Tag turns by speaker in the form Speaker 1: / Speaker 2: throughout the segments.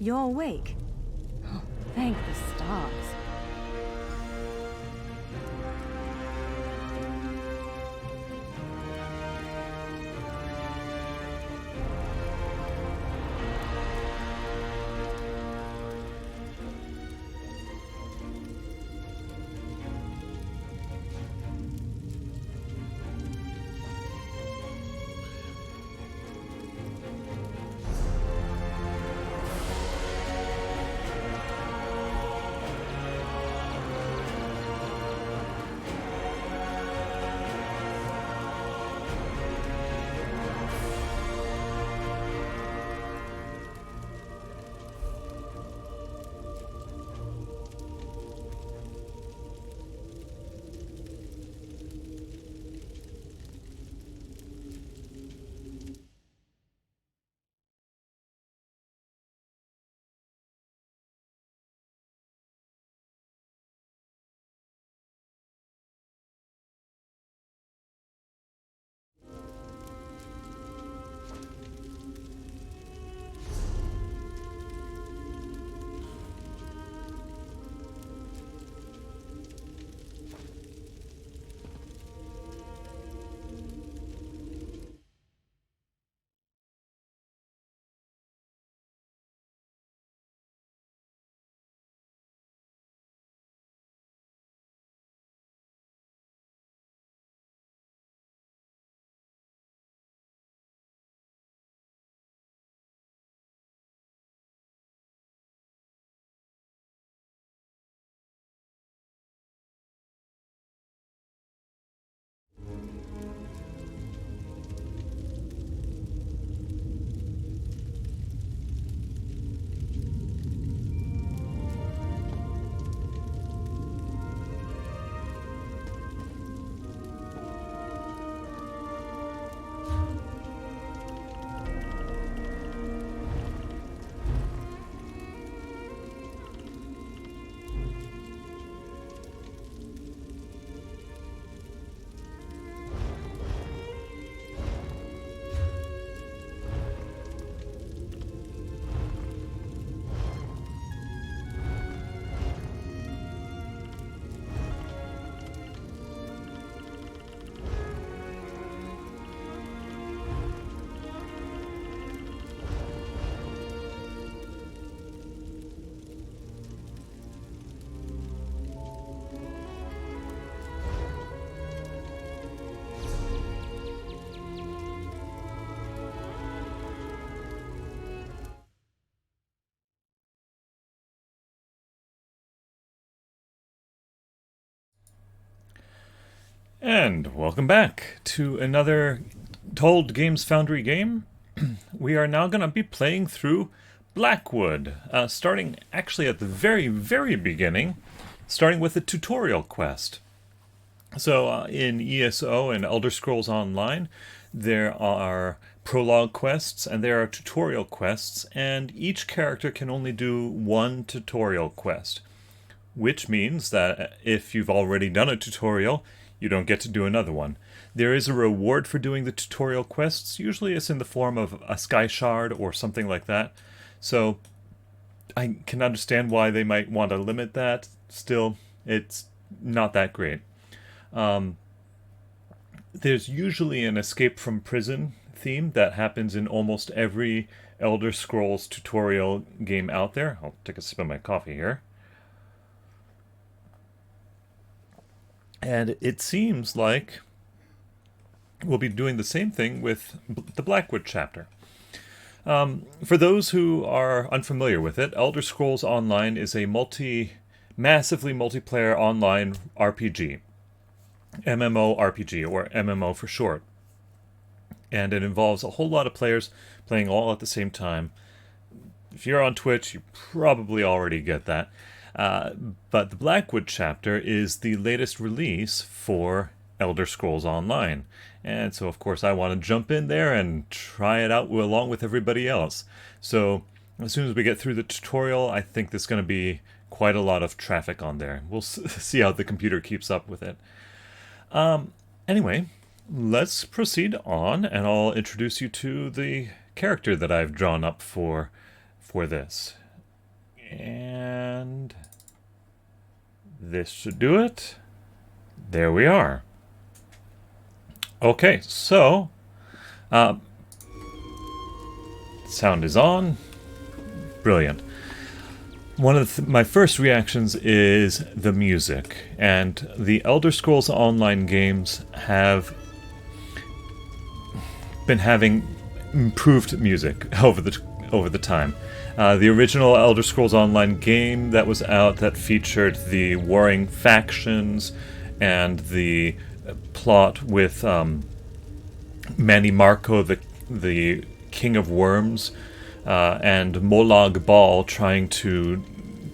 Speaker 1: You're awake. Oh, thank the stars.
Speaker 2: And welcome back to another Tuld Games Foundry game. We are now going to be playing through Blackwood, starting actually at the very, very beginning, starting with a tutorial quest. So in ESO and Elder Scrolls Online, there are prologue quests and there are tutorial quests, and each character can only do one tutorial quest, which means that if you've already done a tutorial, you don't get to do another one. There is a reward for doing the tutorial quests. Usually it's in the form of a sky shard or something like that. So I can understand why they might want to limit that. Still, it's not that great. There's usually an escape from prison theme that happens in almost every Elder Scrolls tutorial game out there. I'll take a sip of my coffee here. And it seems like we'll be doing the same thing with the Blackwood chapter. For those who are unfamiliar with it, Elder Scrolls Online is a massively multiplayer online RPG. MMORPG, or MMO for short. And it involves a whole lot of players playing all at the same time. If you're on Twitch, you probably already get that. But the Blackwood chapter is the latest release for Elder Scrolls Online. And so, of course, I want to jump in there and try it out along with everybody else. So, as soon as we get through the tutorial, I think there's going to be quite a lot of traffic on there. We'll see how the computer keeps up with it. Anyway, let's proceed on, and I'll introduce you to the character that I've drawn up for this. And this should do it. There we are. Okay, so sound is on. Brilliant. One of my first reactions is the music, and the Elder Scrolls Online games have been having improved music over the time. The original Elder Scrolls Online game that was out that featured the warring factions and the plot with Manny Marco, the King of Worms, and Molag Bal trying to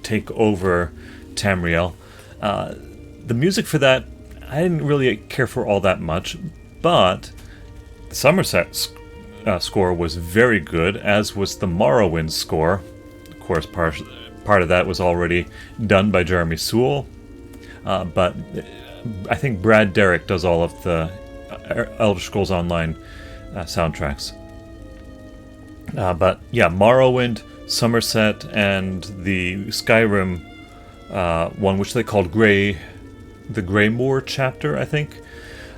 Speaker 2: take over Tamriel. The music for that I didn't really care for all that much, but the Somerset score was very good, as was the Morrowind score. Of course, part of that was already done by Jeremy Sewell, but I think Brad Derrick does all of the Elder Scrolls Online soundtracks. But yeah, Morrowind, Somerset, and the Skyrim one, which they called the Greymoor chapter, I think.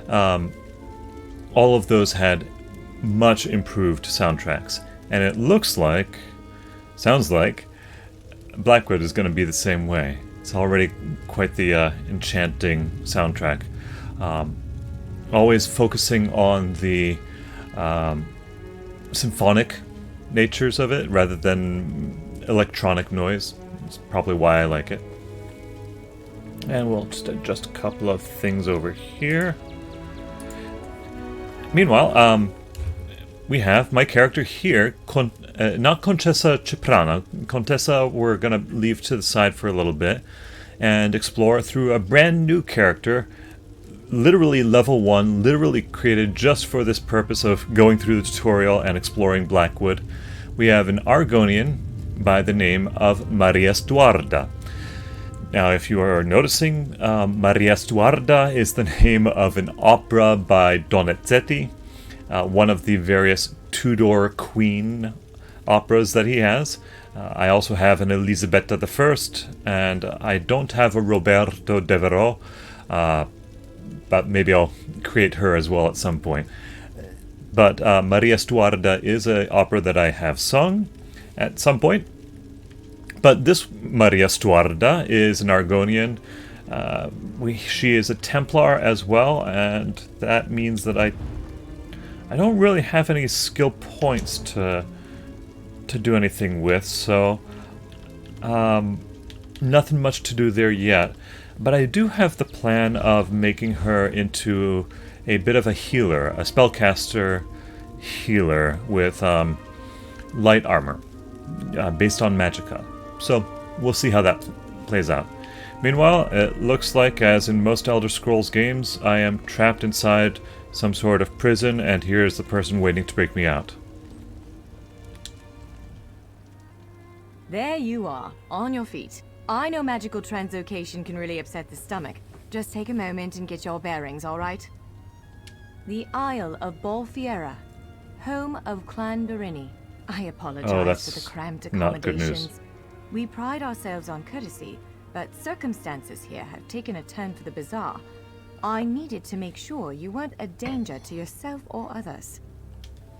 Speaker 2: All of those had much improved soundtracks, and it sounds like, Blackwood is going to be the same way. It's already quite the enchanting soundtrack. Always focusing on the symphonic natures of it rather than electronic noise. That's probably why I like it. And we'll just adjust a couple of things over here. Meanwhile, we have my character here, not Contessa Ciprana. Contessa we're going to leave to the side for a little bit and explore through a brand new character, literally level 1, literally created just for this purpose of going through the tutorial and exploring Blackwood. We have an Argonian by the name of Maria Stuarda. Now, if you are noticing, Maria Stuarda is the name of an opera by Donizetti, one of the various Tudor Queen operas that he has. I also have an Elisabetta I, and I don't have a Roberto Devereux, but maybe I'll create her as well at some point. But Maria Stuarda is an opera that I have sung at some point. But this Maria Stuarda is an Argonian. She is a Templar as well, and that means that I don't really have any skill points to do anything with, so nothing much to do there yet. But I do have the plan of making her into a bit of a healer, a spellcaster healer with light armor, based on magicka. So we'll see how that plays out. Meanwhile, it looks like, as in most Elder Scrolls games, I am trapped inside some sort of prison, and here's the person waiting to break me out.
Speaker 1: There you are, on your feet. I know magical translocation can really upset the stomach. Just take a moment and get your bearings, all right? The Isle of Bolfiera, home of Clan Barini. I apologize for the cramped accommodations.
Speaker 2: Not good news.
Speaker 1: We pride ourselves on courtesy, but circumstances here have taken a turn for the bizarre. I needed to make sure you weren't a danger to yourself or others.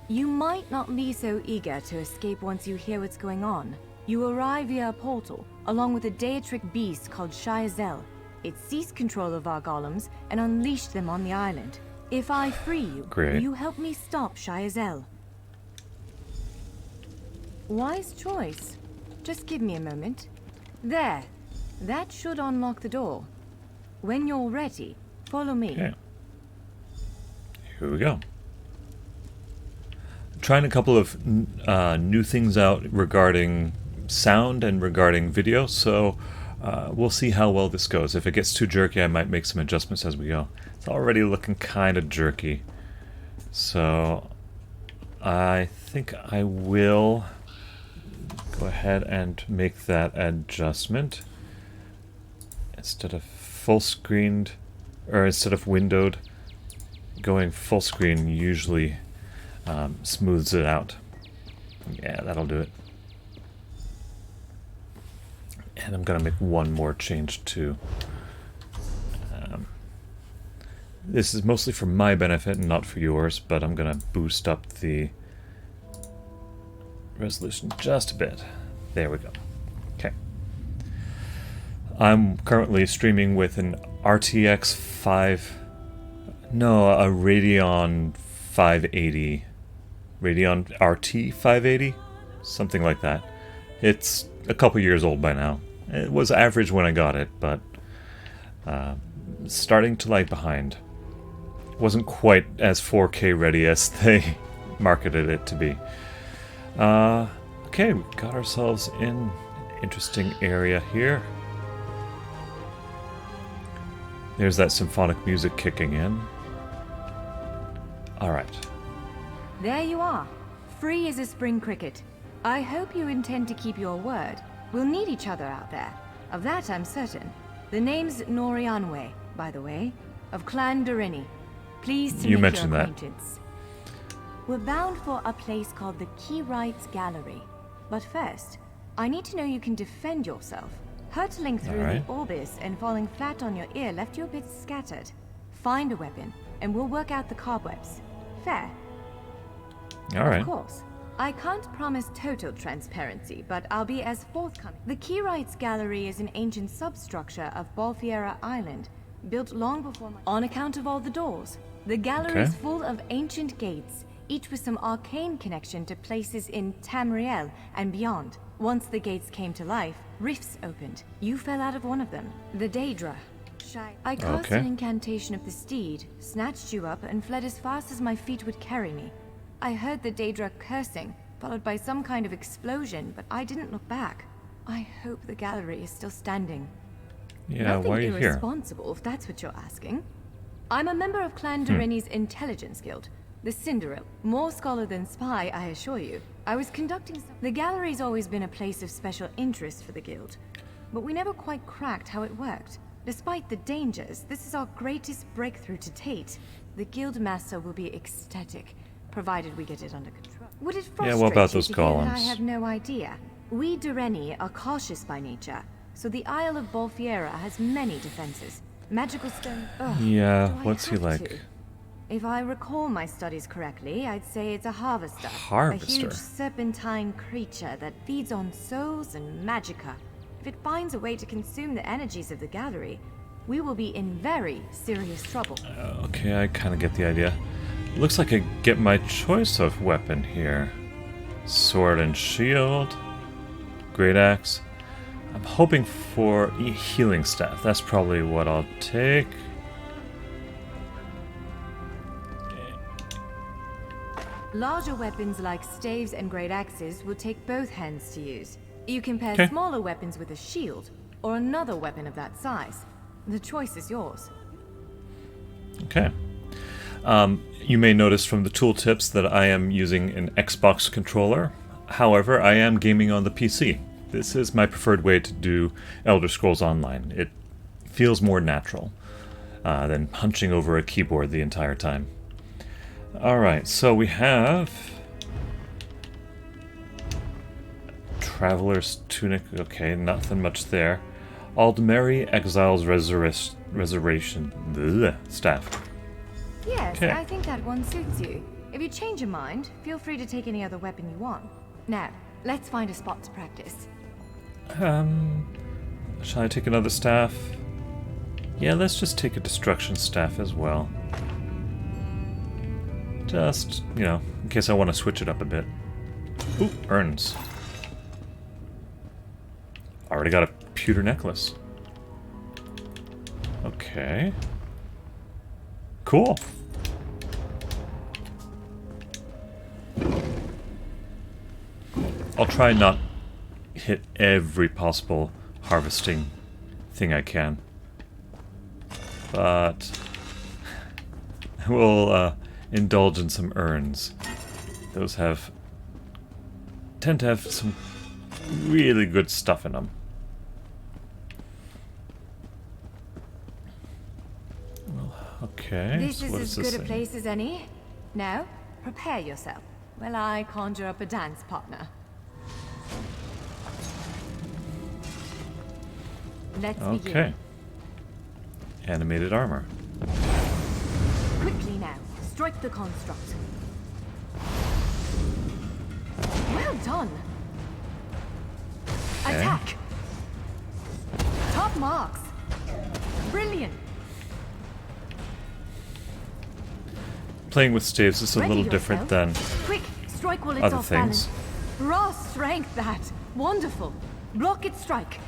Speaker 1: You might not be so eager to escape once you hear what's going on. You arrive via a portal, along with a Daetric beast called Shayazel. It seized control of our golems and unleashed them on the island. If I free you, will you help me stop Shayazel? Wise choice. Just give me a moment. There. That should unlock the door. When you're ready, follow me.
Speaker 2: Okay. Here we go. Trying a couple of new things out regarding sound and regarding video, so we'll see how well this goes. If it gets too jerky, I might make some adjustments as we go. It's already looking kind of jerky, so I think I will go ahead and make that adjustment. Instead of full screened, or instead of windowed, going full screen usually smooths it out. Yeah, that'll do it. And I'm going to make one more change too. This is mostly for my benefit and not for yours, but I'm going to boost up the resolution just a bit. There we go. Okay. I'm currently streaming with an RTX 5... No, a Radeon 580. Radeon RT 580? Something like that. It's a couple years old by now. It was average when I got it, but starting to lag behind. Wasn't quite as 4K ready as they marketed it to be. Okay, we got ourselves in an interesting area here. There's that symphonic music kicking in. Alright.
Speaker 1: There you are. Free as a spring cricket. I hope you intend to keep your word. We'll need each other out there. Of that I'm certain. The name's Norianwe, by the way, of Clan Durini. Pleased to make your acquaintance. We're bound for a place called the Keyrights Gallery. But first, I need to know you can defend yourself. Hurtling through the Orbis and falling flat on your ear left you a bit scattered. Find a weapon, and we'll work out the cobwebs. Fair?
Speaker 2: Alright.
Speaker 1: Of course. I can't promise total transparency, but I'll be as forthcoming. The Keyrights Gallery is an ancient substructure of Bolfiera Island, built long before my... On account of all the doors. The gallery is full of ancient gates, each with some arcane connection to places in Tamriel and beyond. Once the gates came to life, rifts opened. You fell out of one of them, the Daedra. I cast an incantation of the steed, snatched you up, and fled as fast as my feet would carry me. I heard the Daedra cursing, followed by some kind of explosion, but I didn't look back. I hope the gallery is still standing.
Speaker 2: Yeah, why are you here?
Speaker 1: Nothing irresponsible, if that's what you're asking. I'm a member of Clan Durini's Intelligence Guild, the Cinderella. More scholar than spy, I assure you. I was conducting some... The gallery's always been a place of special interest for the guild, but we never quite cracked how it worked. Despite the dangers, this is our greatest breakthrough to date. The guild master will be ecstatic, provided we get it under control. Would it frustrate
Speaker 2: what about
Speaker 1: you
Speaker 2: those
Speaker 1: to hear
Speaker 2: golems?
Speaker 1: that I have no idea? We Durini are cautious by nature, so the Isle of Bolfiera has many defenses. Magical stone... Ugh,
Speaker 2: yeah, what's he like?
Speaker 1: To? If I recall my studies correctly, I'd say it's a harvester.
Speaker 2: Harvester?
Speaker 1: A huge serpentine creature that feeds on souls and magicka. If it finds a way to consume the energies of the gallery, we will be in very serious trouble.
Speaker 2: Okay, I kind of get the idea. Looks like I get my choice of weapon here. Sword and shield. Great axe. I'm hoping for a healing staff. That's probably what I'll take.
Speaker 1: Larger weapons like staves and great axes will take both hands to use. You can pair smaller weapons with a shield, or another weapon of that size. The choice is yours.
Speaker 2: Okay. You may notice from the tooltips that I am using an Xbox controller. However, I am gaming on the PC. This is my preferred way to do Elder Scrolls Online. It feels more natural than hunching over a keyboard the entire time. Alright, so we have... Traveler's Tunic, okay, nothing much there. Aldmeri Exile's Resurrection Staff.
Speaker 1: Yes, I think that one suits you. If you change your mind, feel free to take any other weapon you want. Now, let's find a spot to practice.
Speaker 2: Shall I take another staff? Yeah, let's just take a destruction staff as well. Just, you know, in case I want to switch it up a bit. Ooh, urns. Already got a pewter necklace. Okay. Cool. I'll try not hit every possible harvesting thing I can. But we'll indulge in some urns. Those tend to have some really good stuff in them. Well, okay.
Speaker 1: This is as good a place as any. Now, prepare yourself while I conjure up a dance partner. Let's
Speaker 2: Okay.
Speaker 1: begin.
Speaker 2: Animated armor.
Speaker 1: Quickly now, strike the construct. Well done.
Speaker 2: Okay.
Speaker 1: Attack. Top marks. Brilliant.
Speaker 2: Playing with staves is a
Speaker 1: Ready
Speaker 2: little different than
Speaker 1: Quick, strike while it's
Speaker 2: other
Speaker 1: off
Speaker 2: things.
Speaker 1: balance. Raw strength, that. Wonderful. Block its strike.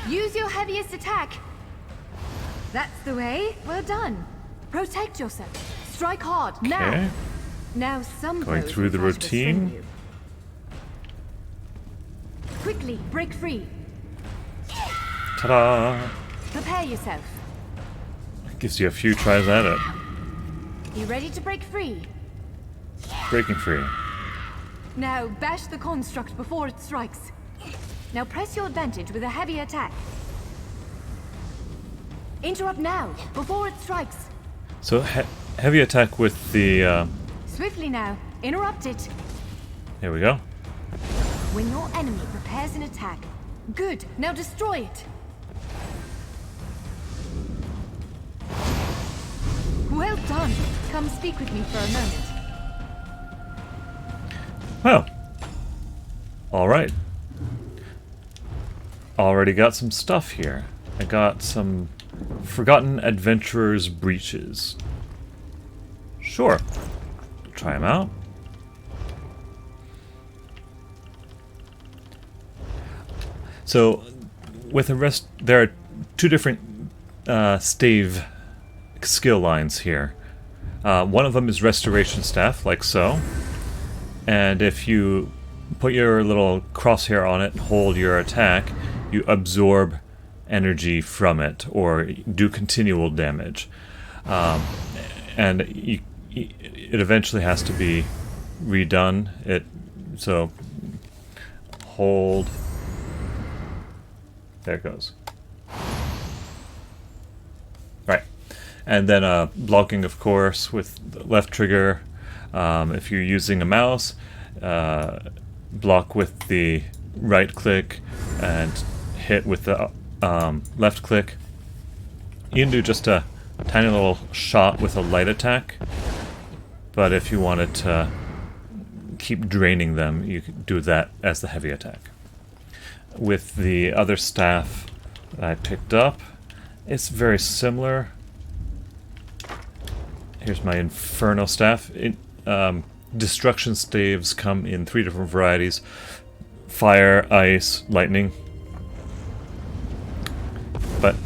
Speaker 1: Use your heaviest attack. That's the way. Well done. Protect yourself. Strike hard.
Speaker 2: Okay.
Speaker 1: Now. Now some
Speaker 2: Going
Speaker 1: blows
Speaker 2: through
Speaker 1: will
Speaker 2: the
Speaker 1: try to restrain
Speaker 2: routine.
Speaker 1: you. Quickly, break free.
Speaker 2: Ta-da!
Speaker 1: Prepare yourself.
Speaker 2: Gives you a few tries at it.
Speaker 1: Be ready to break free.
Speaker 2: Breaking free.
Speaker 1: Now bash the construct before it strikes. Now press your advantage with a heavy attack. Interrupt now, before it strikes.
Speaker 2: So heavy attack with the.
Speaker 1: Swiftly now, interrupt it.
Speaker 2: Here we go.
Speaker 1: When your enemy prepares an attack. Good, now destroy it. Well done. Come speak with me for a moment.
Speaker 2: Well. Alright. Already got some stuff here. I got some Forgotten Adventurer's Breeches. Sure. Try them out. So, with the rest, there are two different stave skill lines here. One of them is Restoration Staff, like so. And if you put your little crosshair on it and hold your attack, you absorb energy from it, or do continual damage. And it eventually has to be redone. So, hold. There it goes. Right. And then blocking, of course, with the left trigger. If you're using a mouse, block with the right click and hit with the left click. You can do just a tiny little shot with a light attack, but if you wanted to keep draining them, you could do that as the heavy attack. With the other staff that I picked up, it's very similar. Here's my Inferno Staff. Destruction staves come in 3 different varieties: fire, ice, lightning. But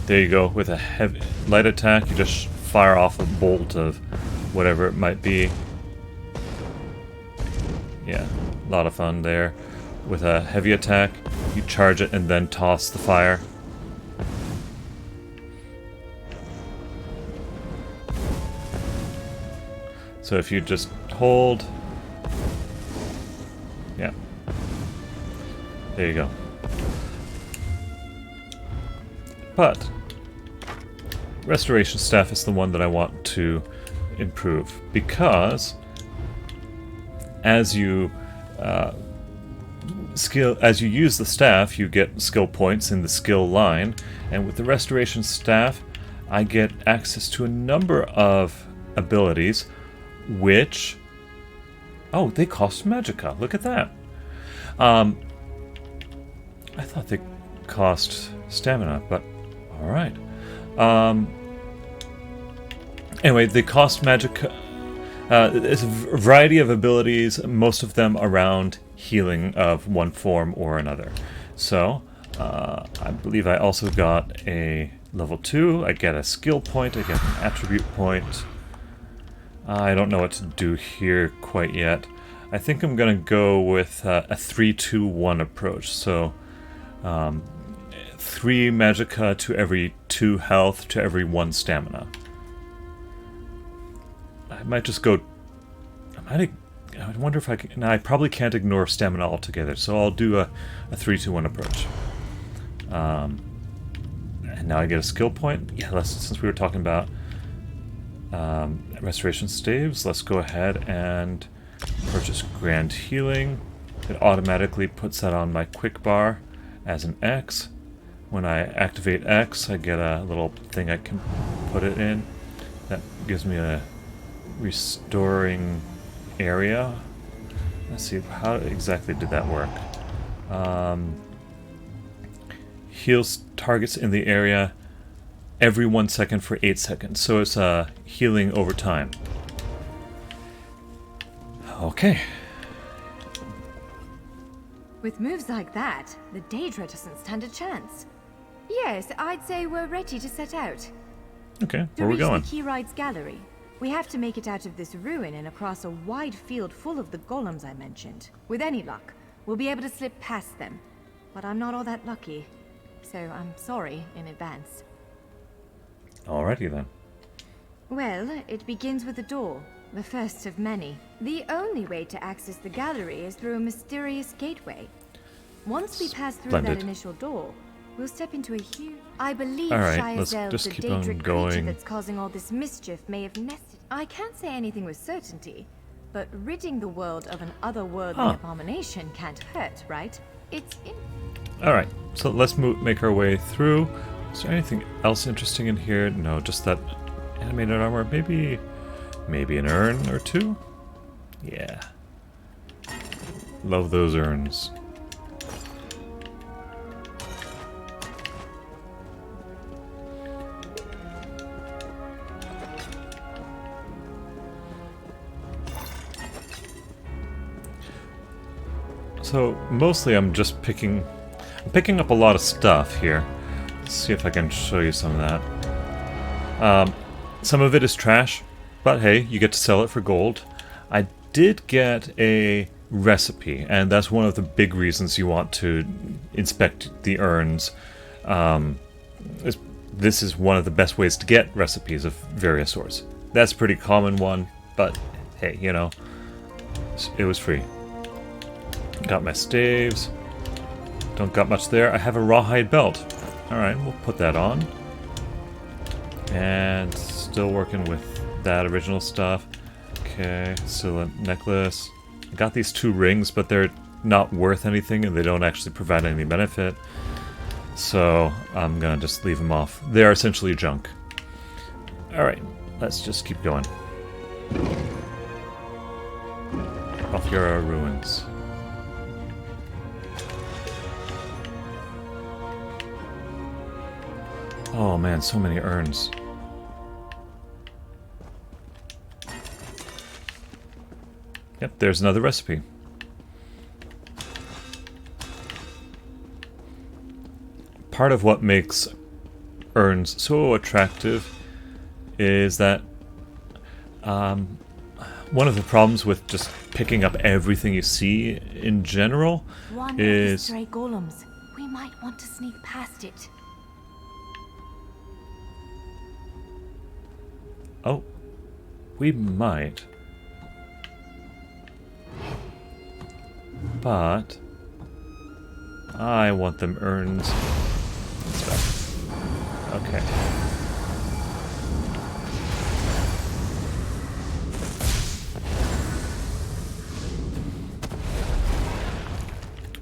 Speaker 2: there you go. With a heavy light attack, you just fire off a bolt of whatever it might be. Yeah, a lot of fun there. With a heavy attack, you charge it and then toss the fire. So if you just hold, yeah, there you go. But Restoration Staff is the one that I want to improve, because as you use the staff, you get skill points in the skill line, and with the Restoration Staff, I get access to a number of abilities, which, oh, they cost magicka. Look at that. I thought they cost stamina, but all right. Anyway, they cost magicka. It's a variety of abilities, most of them around healing of one form or another. So, I believe I also got a level 2, I get a skill point, I get an attribute point. I don't know what to do here quite yet. I think I'm going to go with a 3-2-1 approach. So, 3 magicka to every 2 health to every 1 stamina. I might just go... I wonder if I can... No, I probably can't ignore stamina altogether, so I'll do a 3-2-1 approach. And now I get a skill point. Yeah, since we were talking about restoration staves, let's go ahead and purchase Grand Healing. It automatically puts that on my quick bar as an X. When I activate X, I get a little thing I can put it in. That gives me a restoring area. Let's see, how exactly did that work? Heals targets in the area every 1 second for 8 seconds. So it's healing over time. Okay.
Speaker 1: With moves like that, the Daedra doesn't stand a chance. Yes, I'd say we're ready to set out.
Speaker 2: Okay,
Speaker 1: To
Speaker 2: where are we
Speaker 1: reach
Speaker 2: going?
Speaker 1: the Keyrights Gallery, we have to make it out of this ruin and across a wide field full of the golems I mentioned. With any luck, we'll be able to slip past them. But I'm not all that lucky, so I'm sorry in advance.
Speaker 2: Alrighty then.
Speaker 1: Well, it begins with a door, the first of many. The only way to access the gallery is through a mysterious gateway. Once we pass through
Speaker 2: Splendid.
Speaker 1: that initial door, we'll step into a huge... I believe
Speaker 2: All right, let's
Speaker 1: Shiazel,
Speaker 2: just
Speaker 1: the
Speaker 2: keep on
Speaker 1: Daedric creature
Speaker 2: going.
Speaker 1: that's causing all this mischief, may have nested... I can't say anything with certainty, but ridding the world of an otherworldly abomination can't hurt, right? It's in...
Speaker 2: Alright, so let's make our way through. Is there anything else interesting in here? No, just that animated armor. Maybe an urn or two? Yeah. Love those urns. So mostly I'm just picking up a lot of stuff here. Let's see if I can show you some of that. Some of it is trash, but hey, you get to sell it for gold. I did get a recipe, and that's one of the big reasons you want to inspect the urns. This is one of the best ways to get recipes of various sorts. That's a pretty common one, but hey, you know, it was free. Got my staves. Don't got much there. I have a rawhide belt. Alright, we'll put that on. And still working with that original stuff. Okay, still a necklace. I got these 2 rings, but they're not worth anything and they don't actually provide any benefit. So I'm gonna just leave them off. They're essentially junk. Alright, let's just keep going. Off here are ruins. Oh man, so many urns. Yep, there's another recipe. Part of what makes urns so attractive is that one of the problems with just picking up everything you see in general
Speaker 1: One
Speaker 2: is...
Speaker 1: of the stray golems. We might want to sneak past it.
Speaker 2: Oh, we might. But I want them urns and stuff. Okay.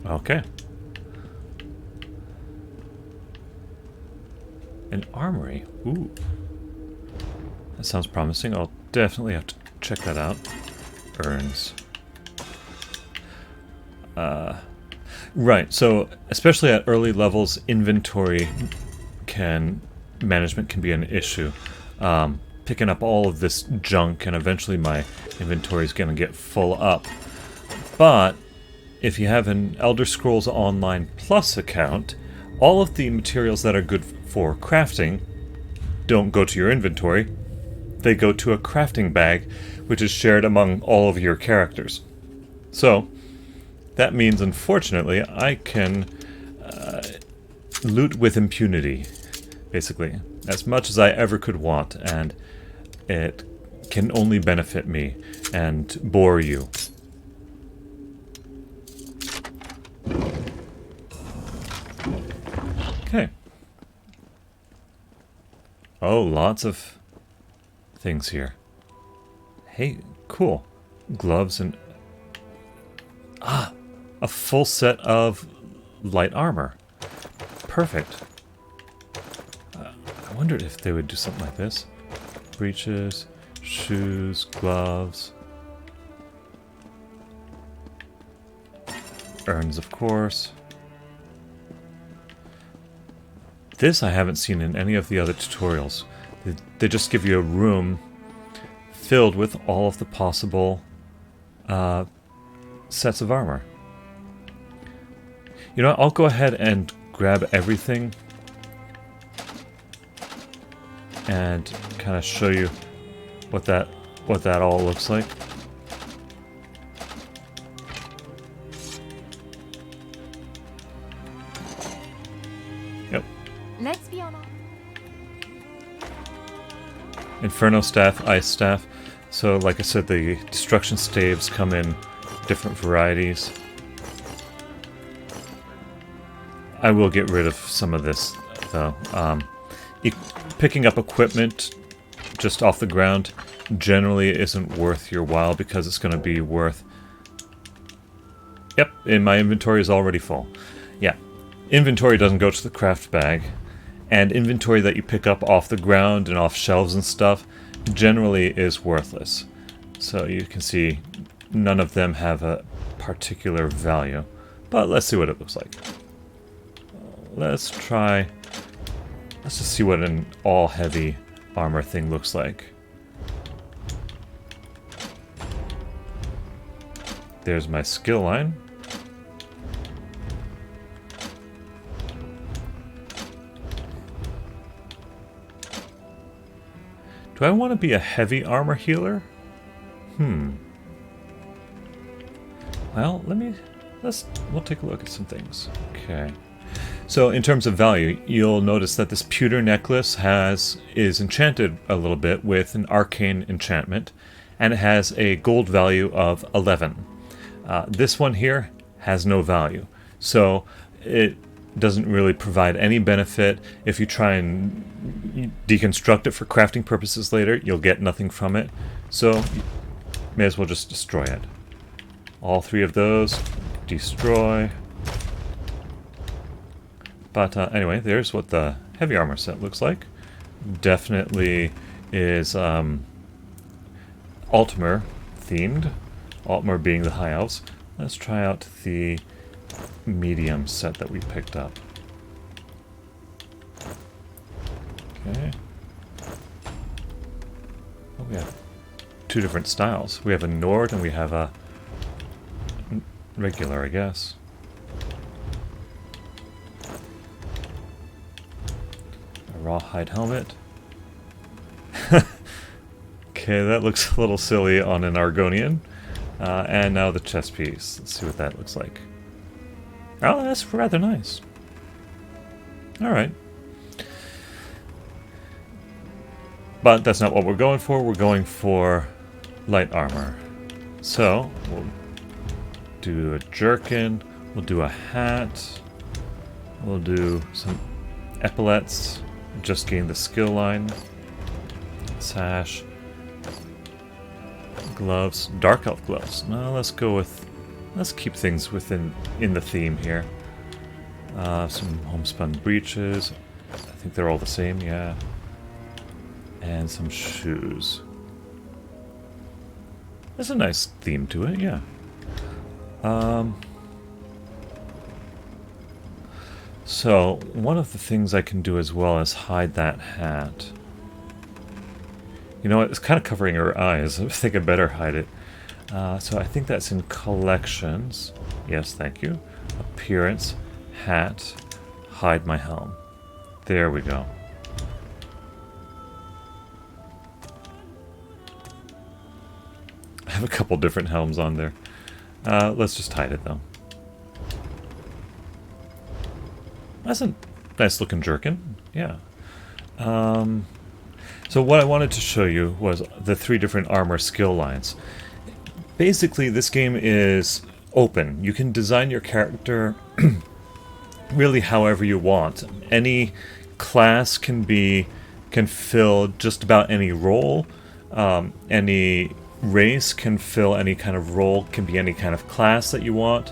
Speaker 2: Okay. An armory. Ooh. That sounds promising. I'll definitely have to check that out. Urns. Right, so especially at early levels, inventory management can be an issue. Picking up all of this junk, and eventually my inventory is going to get full up. But if you have an Elder Scrolls Online Plus account, all of the materials that are good for crafting don't go to your inventory. They go to a crafting bag, which is shared among all of your characters. So, that means, unfortunately, I can loot with impunity, basically, as much as I ever could want, and it can only benefit me and bore you. Okay. Oh, lots of things here. Hey, cool. Gloves and... Ah! A full set of light armor. Perfect. wondered if they would do something like this. Breeches, shoes, gloves. Urns, of course. This I haven't seen in any of the other tutorials. They just give you a room filled with all of the possible sets of armor. You know what, I'll go ahead and grab everything and kind of show you what that all looks like. Yep.
Speaker 1: Let's be honest.
Speaker 2: Inferno Staff, Ice Staff. So, like I said, the destruction staves come in different varieties. I will get rid of some of this, though. Picking up equipment just off the ground generally isn't worth your while because it's going to be worth... Yep, and my inventory is already full. Yeah, inventory doesn't go to the craft bag, and inventory that you pick up off the ground and off shelves and stuff generally is worthless. So you can see none of them have a particular value. But let's see what it looks like. Let's just see what an all-heavy armor thing looks like. There's my skill line. Do I want to be a heavy armor healer? Well, we'll take a look at some things. Okay. So in terms of value, you'll notice that this pewter necklace is enchanted a little bit with an arcane enchantment, and it has a gold value of 11. This one here has no value, so it doesn't really provide any benefit. If you try and deconstruct it for crafting purposes later, you'll get nothing from it, so you may as well just destroy it. All three of those, destroy. But anyway, there's what the heavy armor set looks like. Definitely is Aldmeri themed. Aldmeri being the High Elves. Let's try out the medium set that we picked up. Okay. Oh, we have two different styles. We have a Nord and we have a regular, I guess. Rawhide helmet. Okay, that looks a little silly on an Argonian. And now the chest piece. Let's see what that looks like. Oh, that's rather nice. Alright. But that's not what we're going for. We're going for light armor. So, we'll do a jerkin. We'll do a hat. We'll do some epaulets. Just gain the skill line. Sash. Gloves. Dark elf gloves. No, let's keep things in the theme here. Some homespun breeches. I think they're all the same, yeah. And some shoes. There's a nice theme to it, yeah. So, one of the things I can do as well is hide that hat. You know what, it's kind of covering her eyes. I think I better hide it. So I think that's in collections. Yes, thank you. Appearance, hat, hide my helm. There we go. I have a couple different helms on there. Let's just hide it though. That's a nice looking jerkin. Yeah. So what I wanted to show you was the three different armor skill lines. Basically, this game is open. You can design your character really however you want. Any class can fill just about any role. Any race can fill any kind of role, can be any kind of class that you want.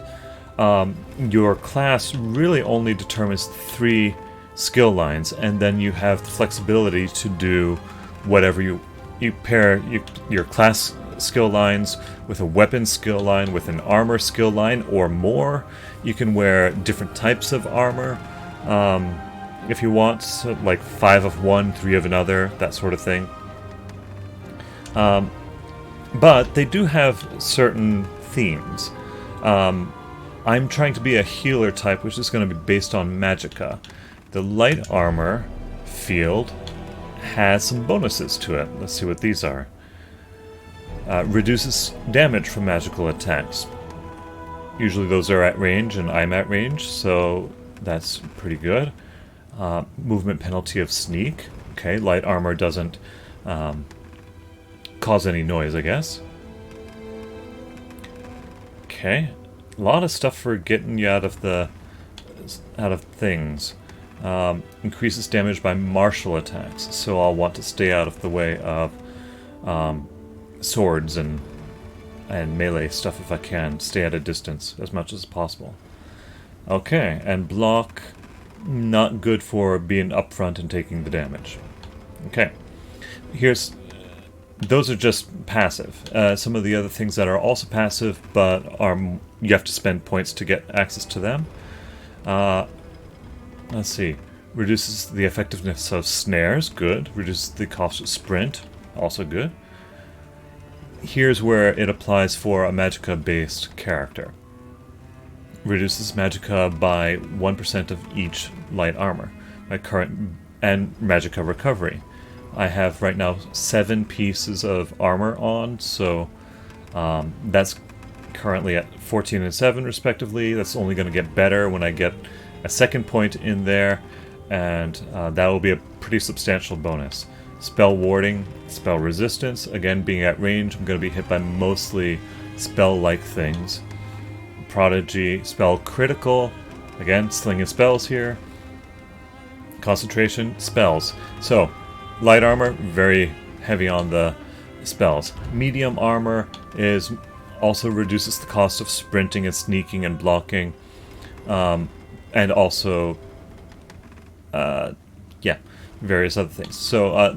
Speaker 2: Your class really only determines three skill lines, and then you have the flexibility to do whatever you pair your class skill lines with a weapon skill line, with an armor skill line, or more. You can wear different types of armor if you want, so like 5 of one, 3 of another, that sort of thing. But they do have certain themes. I'm trying to be a healer type, which is going to be based on magicka. The light armor field has some bonuses to it. Let's see what these are. Reduces damage from magical attacks. Usually those are at range, and I'm at range, so that's pretty good. Movement penalty of sneak. Okay, light armor doesn't cause any noise, I guess. Okay, a lot of stuff for getting you out of things. Increases damage by martial attacks, so I'll want to stay out of the way of swords and melee stuff if I can. Stay at a distance as much as possible. Okay, and block, not good for being up front and taking the damage. Okay, those are just passive. Some of the other things that are also passive, but you have to spend points to get access to them. Let's see. Reduces the effectiveness of snares, good. Reduces the cost of sprint, also good. Here's where it applies for a magicka-based character. Reduces magicka by 1% of each light armor. My current and magicka recovery. I have right now 7 pieces of armor on, so that's currently at 14 and 7 respectively. That's only going to get better when I get a second point in there, and that will be a pretty substantial bonus. Spell warding, spell resistance, again being at range, I'm going to be hit by mostly spell-like things. Prodigy, spell critical, again slinging spells here. Concentration, spells. So, light armor, very heavy on the spells. Medium armor also reduces the cost of sprinting and sneaking and blocking. And also, various other things. So,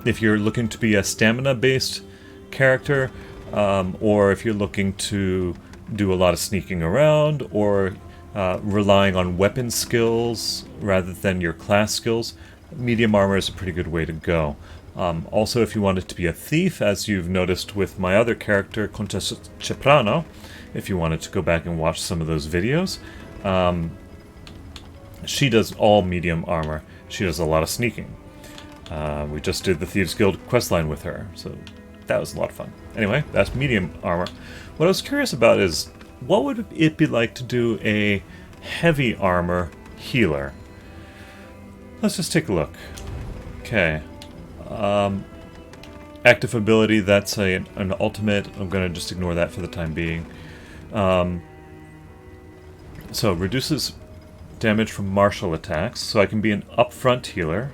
Speaker 2: if you're looking to be a stamina-based character, or if you're looking to do a lot of sneaking around, or relying on weapon skills rather than your class skills, medium armor is a pretty good way to go. Also, if you wanted to be a thief, as you've noticed with my other character, Contessa Ceprano, if you wanted to go back and watch some of those videos, she does all medium armor. She does a lot of sneaking. We just did the Thieves Guild questline with her, so that was a lot of fun. Anyway, that's medium armor. What I was curious about is, what would it be like to do a heavy armor healer? Let's just take a look. Okay. Active ability, that's an ultimate. I'm going to just ignore that for the time being. So, reduces damage from martial attacks, so I can be an upfront healer.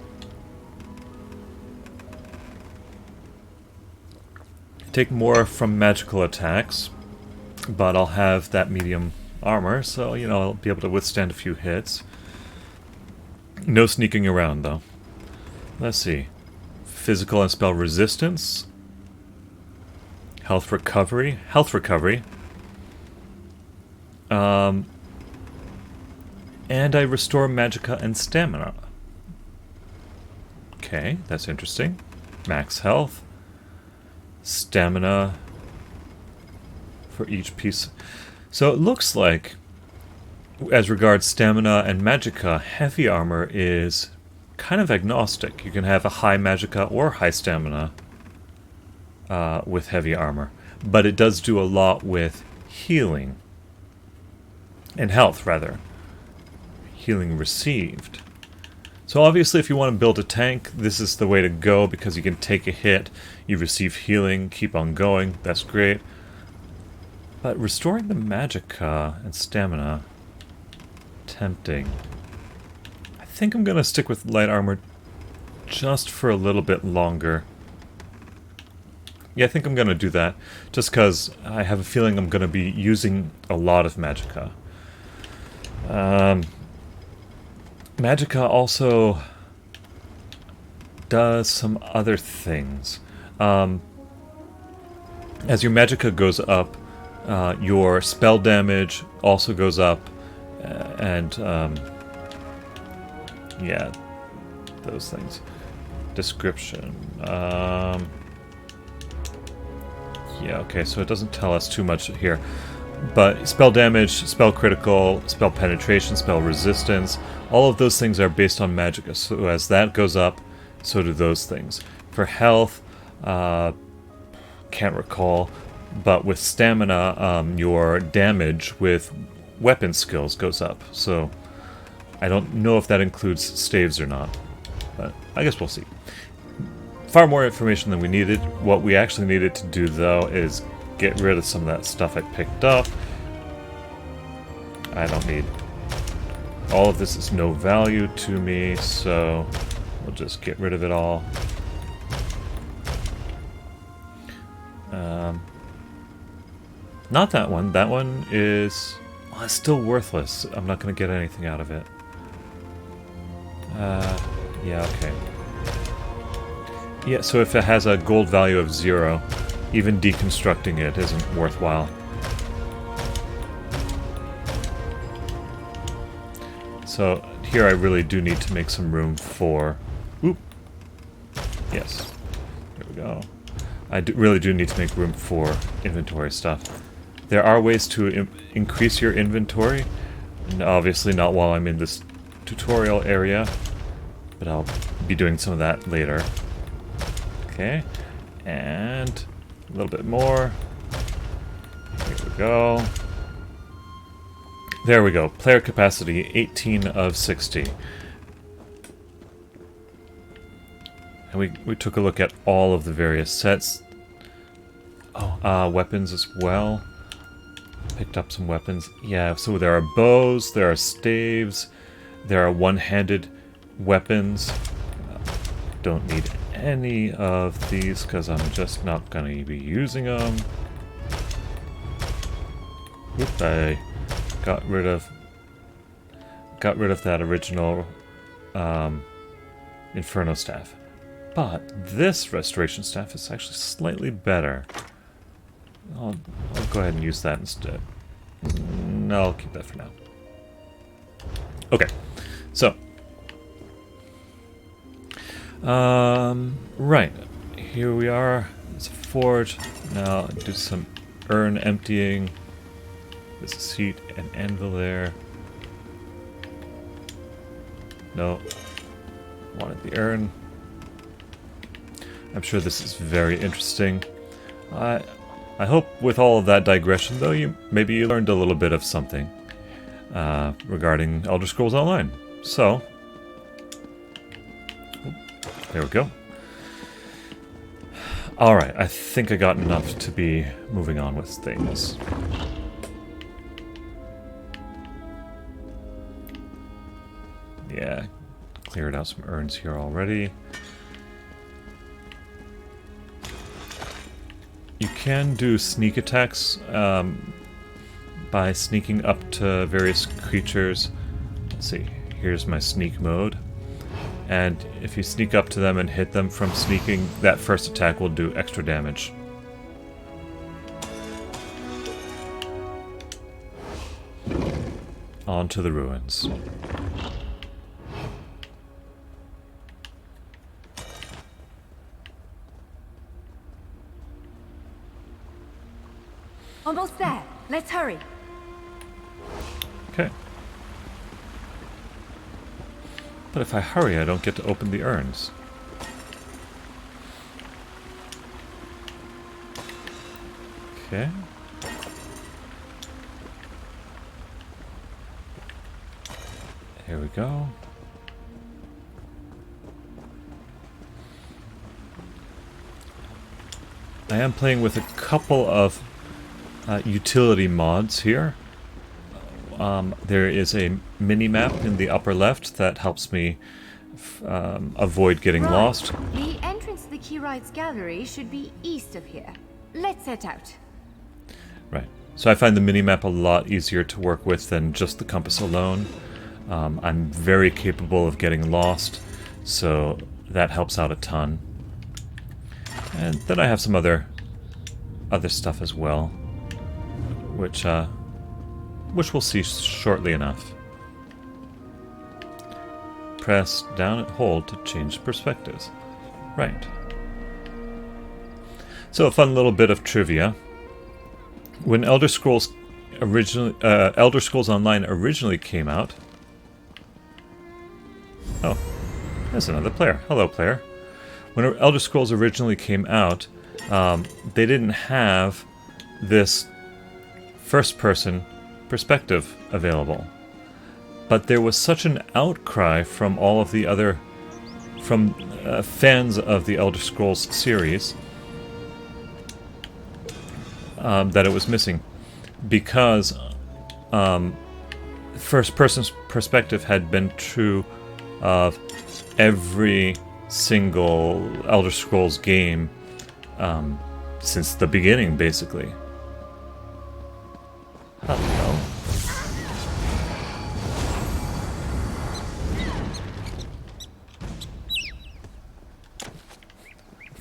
Speaker 2: Take more from magical attacks, but I'll have that medium armor, so, I'll be able to withstand a few hits. No sneaking around, though. Let's see. Physical and spell resistance. Health recovery. And I restore magicka and stamina. Okay, that's interesting. Max health. Stamina for each piece. So it looks like, as regards stamina and magicka, heavy armor is kind of agnostic. You can have a high magicka or high stamina with heavy armor. But it does do a lot with healing. And health, rather. Healing received. So obviously if you want to build a tank, this is the way to go, because you can take a hit, you receive healing, keep on going, that's great. But restoring the magicka and stamina, tempting. I think I'm going to stick with light armor just for a little bit longer. Yeah, I think I'm going to do that, just because I have a feeling I'm going to be using a lot of magicka. Magicka also does some other things. As your Magicka goes up, your spell damage also goes up, and yeah, those things. Description. Yeah, okay, so it doesn't tell us too much here. But spell damage, spell critical, spell penetration, spell resistance, all of those things are based on Magicka. So as that goes up, so do those things. For health, can't recall, but with stamina, your damage with weapon skills goes up. So I don't know if that includes staves or not, but I guess we'll see. Far more information than we needed. What we actually needed to do, though, is get rid of some of that stuff I picked up. I don't need... All of this is no value to me, so we'll just get rid of it all. Not that one. That one is... Well, it's still worthless. I'm not going to get anything out of it. Yeah, okay. Yeah, so if it has a gold value of 0, even deconstructing it isn't worthwhile. So here I really do need to make some room for... Oop! Yes. There we go. I really do need to make room for inventory stuff. There are ways to increase your inventory. Obviously not while I'm in this tutorial area, but I'll be doing some of that later. Okay, and a little bit more. Here we go. There we go. Player capacity, 18 of 60. And we took a look at all of the various sets. Oh, weapons as well. Picked up some weapons. Yeah, so there are bows, there are staves, there are one-handed weapons. Don't need any of these because I'm just not going to be using them. Oop, I got rid of that original Inferno Staff. But this Restoration Staff is actually slightly better. I'll go ahead and use that instead. No, I'll keep that for now. Okay, so right, here we are. It's a forge. Now do some urn emptying. There's a seat and anvil there. No, wanted the urn. I'm sure this is very interesting. I hope with all of that digression, though, maybe you learned a little bit of something regarding Elder Scrolls Online. So, there we go. Alright, I think I got enough to be moving on with things. Yeah, cleared out some urns here already. You can do sneak attacks by sneaking up to various creatures. Let's see, here's my sneak mode. And if you sneak up to them and hit them from sneaking, that first attack will do extra damage. On to the ruins.
Speaker 1: Almost there. Let's hurry.
Speaker 2: Okay. But if I hurry, I don't get to open the urns. Okay. Here we go. I am playing with a couple of utility mods here. There is a mini-map in the upper left that helps me avoid getting lost.
Speaker 1: The entrance to the Keyrights Gallery should be east of here. Let's set out.
Speaker 2: Right. So I find the mini-map a lot easier to work with than just the compass alone. I'm very capable of getting lost, so that helps out a ton. And then I have some other stuff as well, which we'll see shortly enough. Press down and hold to change perspectives. Right. So a fun little bit of trivia. When Elder Scrolls Online originally came out... Oh, there's another player. Hello, player. When Elder Scrolls originally came out, they didn't have this first-person perspective available. But there was such an outcry from all of the other... fans of the Elder Scrolls series that it was missing, because first-person perspective had been true of every single Elder Scrolls game since the beginning, basically. Hello.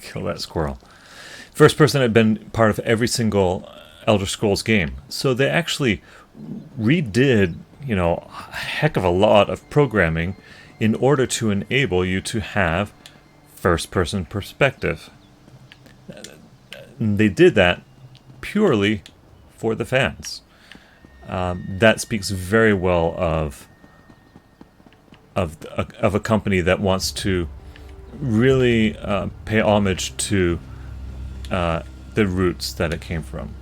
Speaker 2: Kill that squirrel. First person had been part of every single Elder Scrolls game. So they actually redid, a heck of a lot of programming in order to enable you to have first-person perspective. They did that purely for the fans. That speaks very well of a company that wants to really pay homage to the roots that it came from.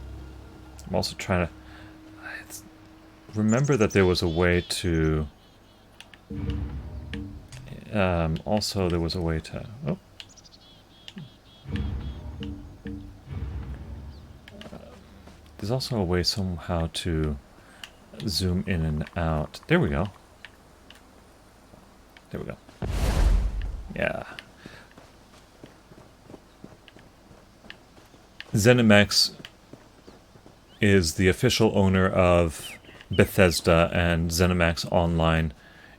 Speaker 2: I'm also trying to remember that there was a way to... also, there was a way to... Oh. There's also a way somehow to zoom in and out. There we go. There we go. Yeah. ZeniMax is the official owner of Bethesda, and ZeniMax Online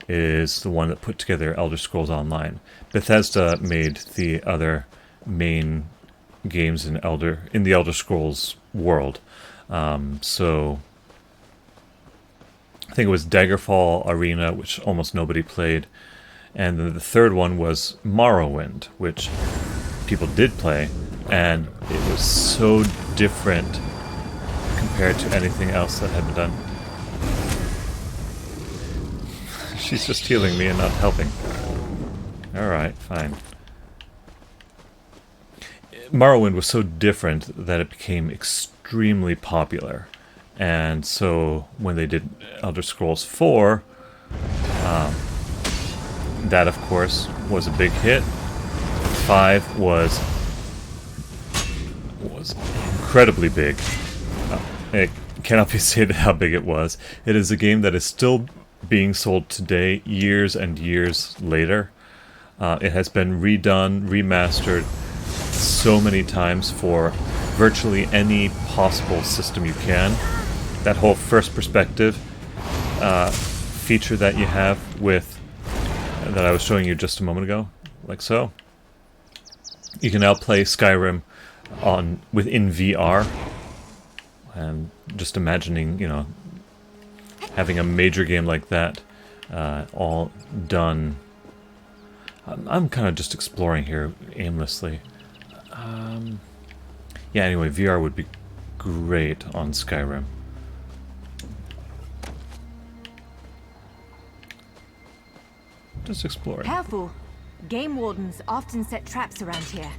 Speaker 2: is the one that put together Elder Scrolls Online. Bethesda made the other main games in the Elder Scrolls world. So I think it was Daggerfall Arena, which almost nobody played, and then the third one was Morrowind, which people did play, and it was so different compared to anything else that had been done. She's just healing me and not helping. Alright, fine. Morrowind was so different that it became extremely popular. And so when they did Elder Scrolls 4, that of course was a big hit. 5 was incredibly big. It cannot be stated how big it was. It is a game that is still being sold today, years and years later. It has been redone, remastered so many times for virtually any possible system you can. That whole first perspective feature that you have that I was showing you just a moment ago, like so. You can now play Skyrim within VR, and just imagining, having a major game like that, all done. I'm kind of just exploring here aimlessly. Yeah, anyway, VR would be great on Skyrim. Just exploring.
Speaker 1: Careful! Game wardens often set traps around here.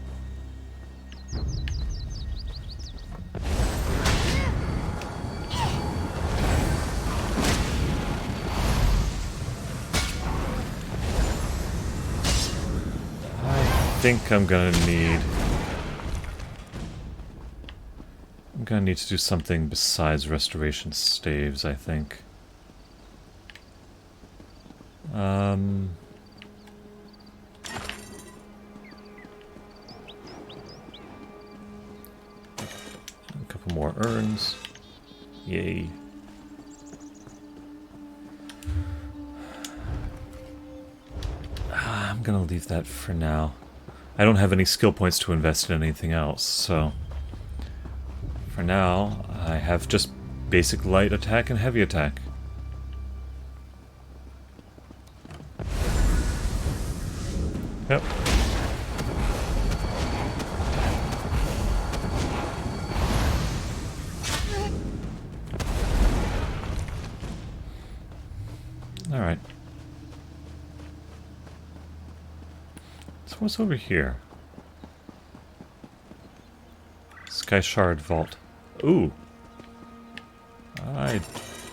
Speaker 2: I think I'm gonna need to do something besides restoration staves, I think. A couple more urns. Yay. gonna leave that for now. I don't have any skill points to invest in anything else, so for now I have just basic light attack and heavy attack. Yep. Alright. So what's over here? Sky Shard Vault. Ooh. I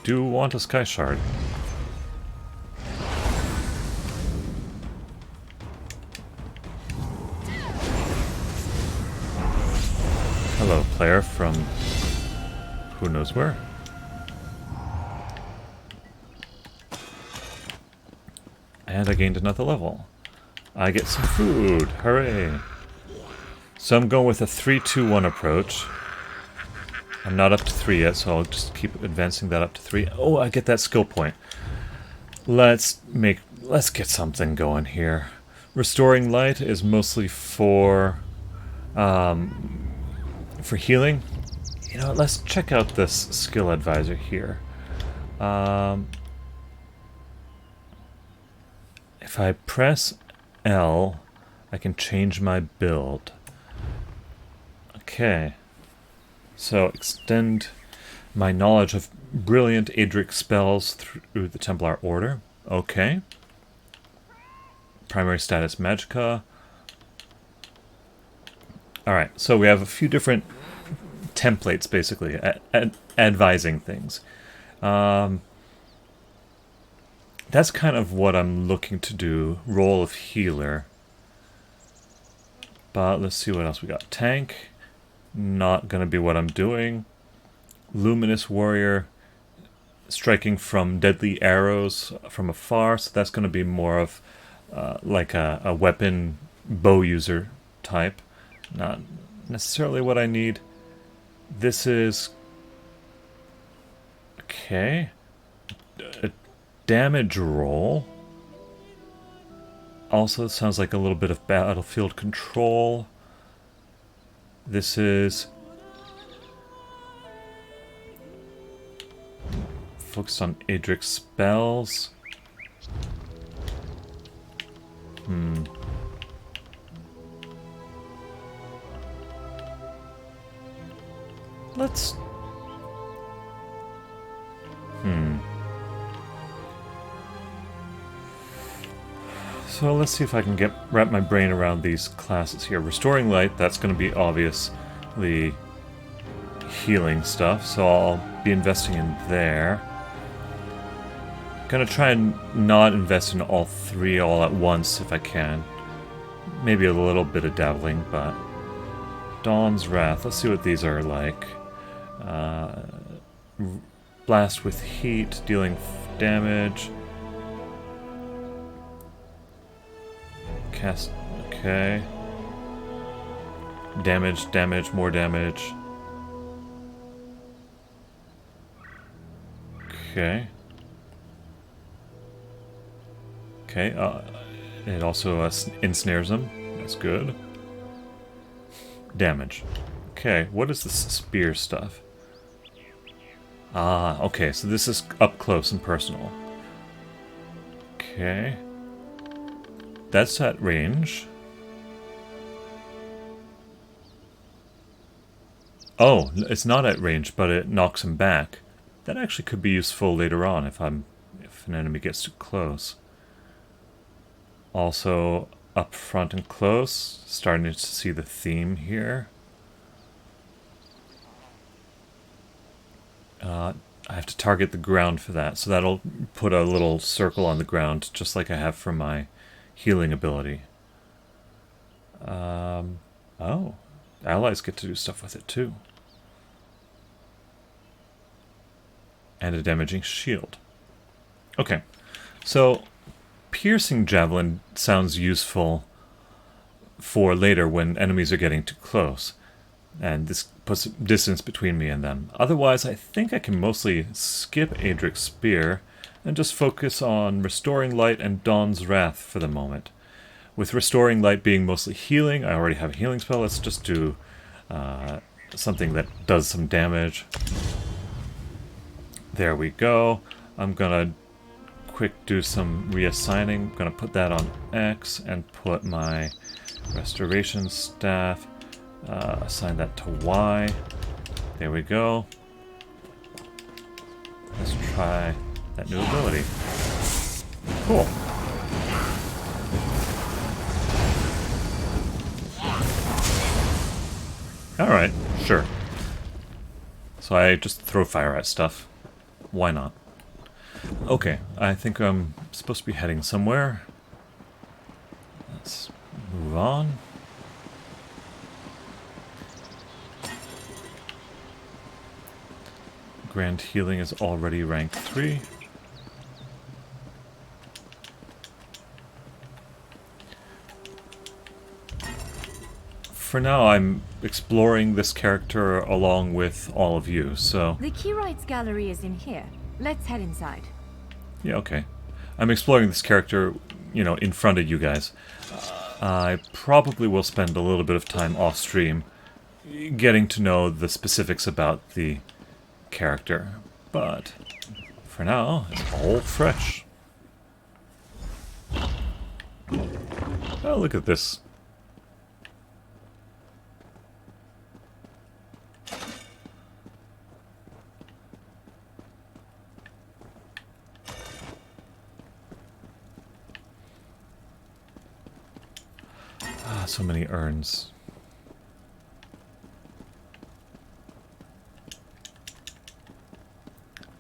Speaker 2: do want a Sky Shard. Hello, player from who knows where. And I gained another level. I get some food. Hooray. So I'm going with a 3-2-1 approach. I'm not up to 3 yet, so I'll just keep advancing that up to 3. Oh, I get that skill point. Let's get something going here. Restoring Light is mostly for healing. You know, let's check out this skill advisor here. If I press L, I can change my build. Okay. So extend my knowledge of brilliant Adric spells through the Templar Order. Okay. Primary status Magicka. Alright, so we have a few different templates, basically, advising things. That's kind of what I'm looking to do. Role of healer. But let's see what else we got. Tank. Not going to be what I'm doing. Luminous warrior. Striking from deadly arrows from afar. So that's going to be more of like a weapon bow user type. Not necessarily what I need. This is... okay. A damage roll. Also, it sounds like a little bit of battlefield control. This is... focused on Adric spells. Let's... So let's see if I can wrap my brain around these classes here. Restoring Light, that's going to be obviously healing stuff, so I'll be investing in there. Gonna try and not invest in all three all at once if I can. Maybe a little bit of dabbling, but... Dawn's Wrath, let's see what these are like. Blast with heat, dealing damage. Cast, okay. Damage, more damage. Okay. Okay, it also ensnares them. That's good. Damage. Okay, what is this spear stuff? Ah, okay, so this is up close and personal. Okay. That's at range. Oh, it's not at range, but it knocks him back. That actually could be useful later on if an enemy gets too close. Also, up front and close, starting to see the theme here. I have to target the ground for that, so that'll put a little circle on the ground, just like I have for my healing ability. Oh, allies get to do stuff with it too. And a damaging shield. Okay, so piercing javelin sounds useful for later when enemies are getting too close. And this puts distance between me and them. Otherwise, I think I can mostly skip Adric's Spear and just focus on Restoring Light and Dawn's Wrath for the moment. with Restoring Light being mostly healing, I already have a healing spell. Let's just do something that does some damage. There we go. I'm gonna quick do some reassigning. I'm gonna put that on X and put my Restoration Staff, assign that to Y. There we go. Let's try that new ability. Cool. Alright, sure. So I just throw fire at stuff. Why not? Okay, I think I'm supposed to be heading somewhere. Let's move on. Grand Healing is already rank 3. For now, I'm exploring this character along with all of you, so...
Speaker 1: The Keyrights Gallery is in here. Let's head inside.
Speaker 2: Yeah, okay. I'm exploring this character, you know, in front of you guys. I probably will spend a little bit of time off-stream getting to know the specifics about the character. But, for now, it's all fresh. Oh, look at this. So many urns.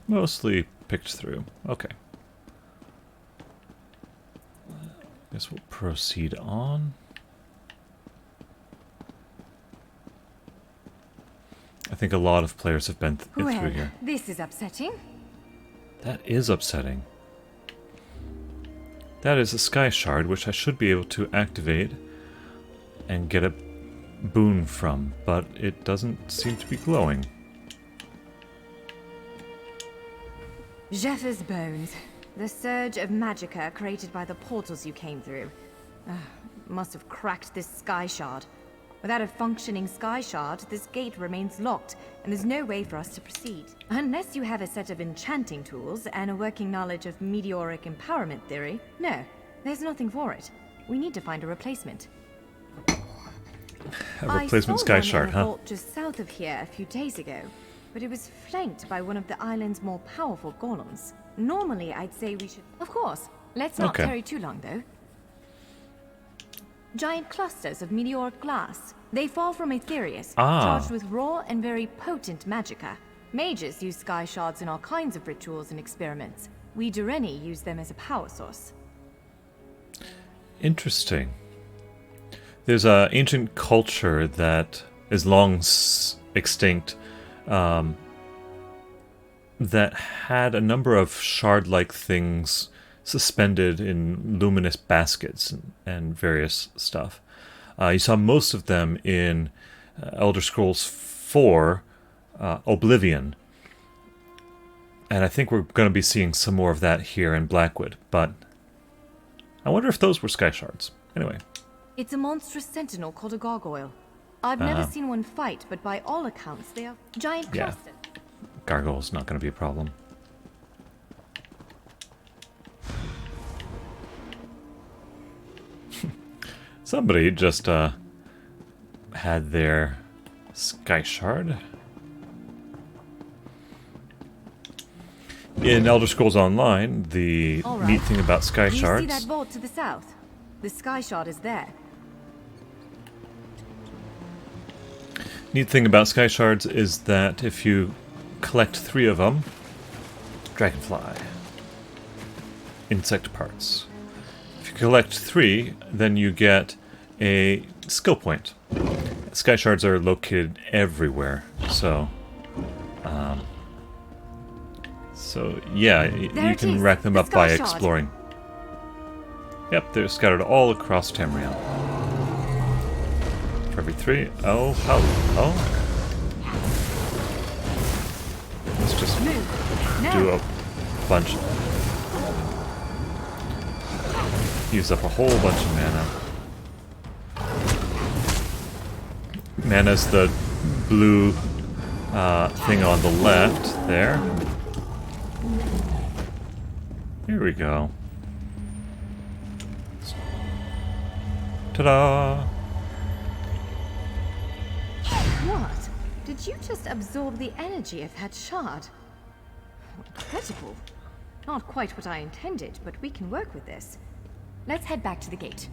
Speaker 2: Mostly picked through. Okay. Guess we'll proceed on. I think a lot of players have been through here.
Speaker 1: This is upsetting.
Speaker 2: That is upsetting. That is a sky shard, which I should be able to activate and get a boon from, but it doesn't seem to be glowing.
Speaker 1: Jeffer's bones. The surge of magicka created by the portals you came through. Must have cracked this sky shard. Without a functioning sky shard, this gate remains locked, and there's no way for us to proceed. Unless you have a set of enchanting tools and a working knowledge of meteoric empowerment theory, no, there's nothing for it. We need to find a replacement.
Speaker 2: A replacement sky shard, huh?
Speaker 1: I saw one in a vault just south of here a few days ago, but it was flanked by one of the island's more powerful golems. Normally, I'd say we should... Of course. Let's not tarry too long, though. Giant clusters of meteoric glass. They fall from Aetherius, charged with raw and very potent magicka. Mages use sky shards in all kinds of rituals and experiments. We Dureni use them as a power source.
Speaker 2: Interesting. There's an ancient culture that is long extinct that had a number of shard-like things suspended in luminous baskets and various stuff. You saw most of them in Elder Scrolls 4 Oblivion. And I think we're going to be seeing some more of that here in Blackwood. But I wonder if those were sky shards. Anyway.
Speaker 1: It's a monstrous sentinel called a gargoyle. I've never seen one fight, but by all accounts, they are giant clusters.
Speaker 2: Gargoyle's not going to be a problem. Somebody just had their sky shard. In Elder Scrolls Online, the neat thing about sky shards...
Speaker 1: You see that vault to the south? The sky shard is there.
Speaker 2: Neat thing about sky shards is that if you collect 3 of them, dragonfly, insect parts. If you collect 3, then you get a skill point. Sky shards are located everywhere, so yeah, you can rack them up by exploring. Yep, they're scattered all across Tamriel. For every 3, oh, let's just do a bunch. Use up a whole bunch of mana. Mana's the blue thing on the left there. Here we go. Ta-da!
Speaker 1: What? Did you just absorb the energy of that shard? Incredible. Not quite what I intended, but we can work with this. Let's head back to the gate.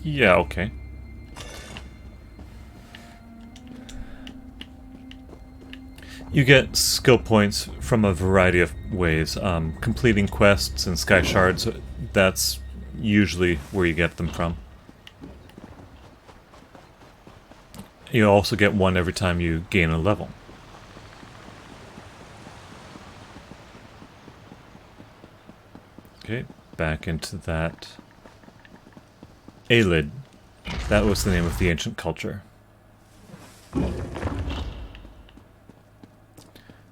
Speaker 2: Yeah, okay. You get skill points from a variety of ways. Completing quests and sky shards, that's usually where you get them from. You also get one every time you gain a level. Okay, back into that Aelid. That was the name of the ancient culture.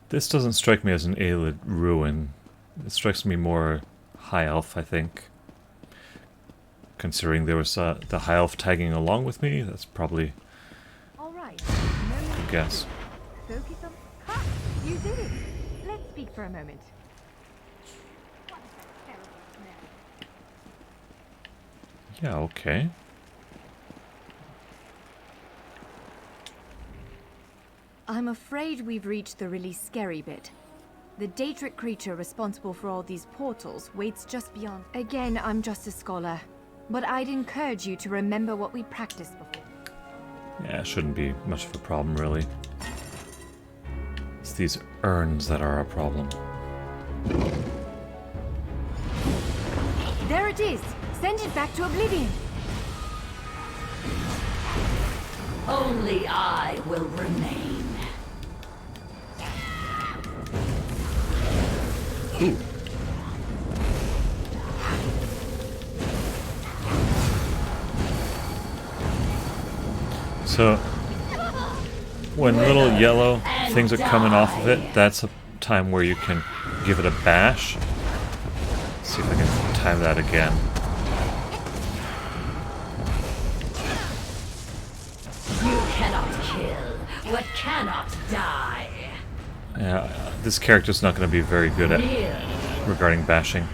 Speaker 2: This doesn't strike me as an Aelid ruin. It strikes me more High Elf, I think. Considering there was the High Elf tagging along with me, that's probably
Speaker 1: All right.
Speaker 2: a guess.
Speaker 1: Focus on... Ha! You did it! Let's speak for a moment. What a terrible smell.
Speaker 2: Yeah, okay.
Speaker 1: I'm afraid we've reached the really scary bit. The Daedric creature responsible for all these portals waits just beyond. Again, I'm just a scholar, but I'd encourage you to remember what we practiced before.
Speaker 2: Yeah, it shouldn't be much of a problem, really. It's these urns that are a problem.
Speaker 1: There it is! Send it back to Oblivion!
Speaker 3: Only I will remain.
Speaker 2: Ooh. So, when little yellow things are coming off of it, that's a time where you can give it a bash. Let's see if I can time that again.
Speaker 3: You cannot kill what cannot die.
Speaker 2: Yeah, this character's not going to be very good at regarding bashing.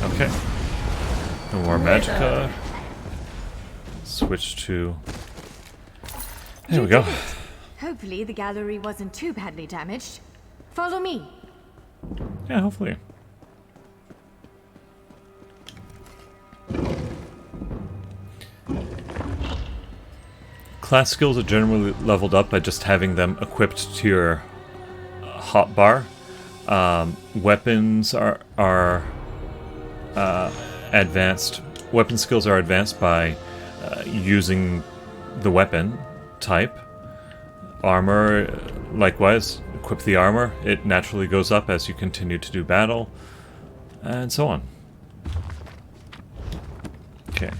Speaker 2: Okay. No more magicka. Switch to... There we go.
Speaker 1: Hopefully the gallery wasn't too badly damaged. Follow me.
Speaker 2: Yeah, hopefully. Class skills are generally leveled up by just having them equipped to your hotbar. Weapons are advanced. Weapon skills are advanced by using the weapon type. Armor, likewise, equip the armor. It naturally goes up as you continue to do battle, and so on. Okay.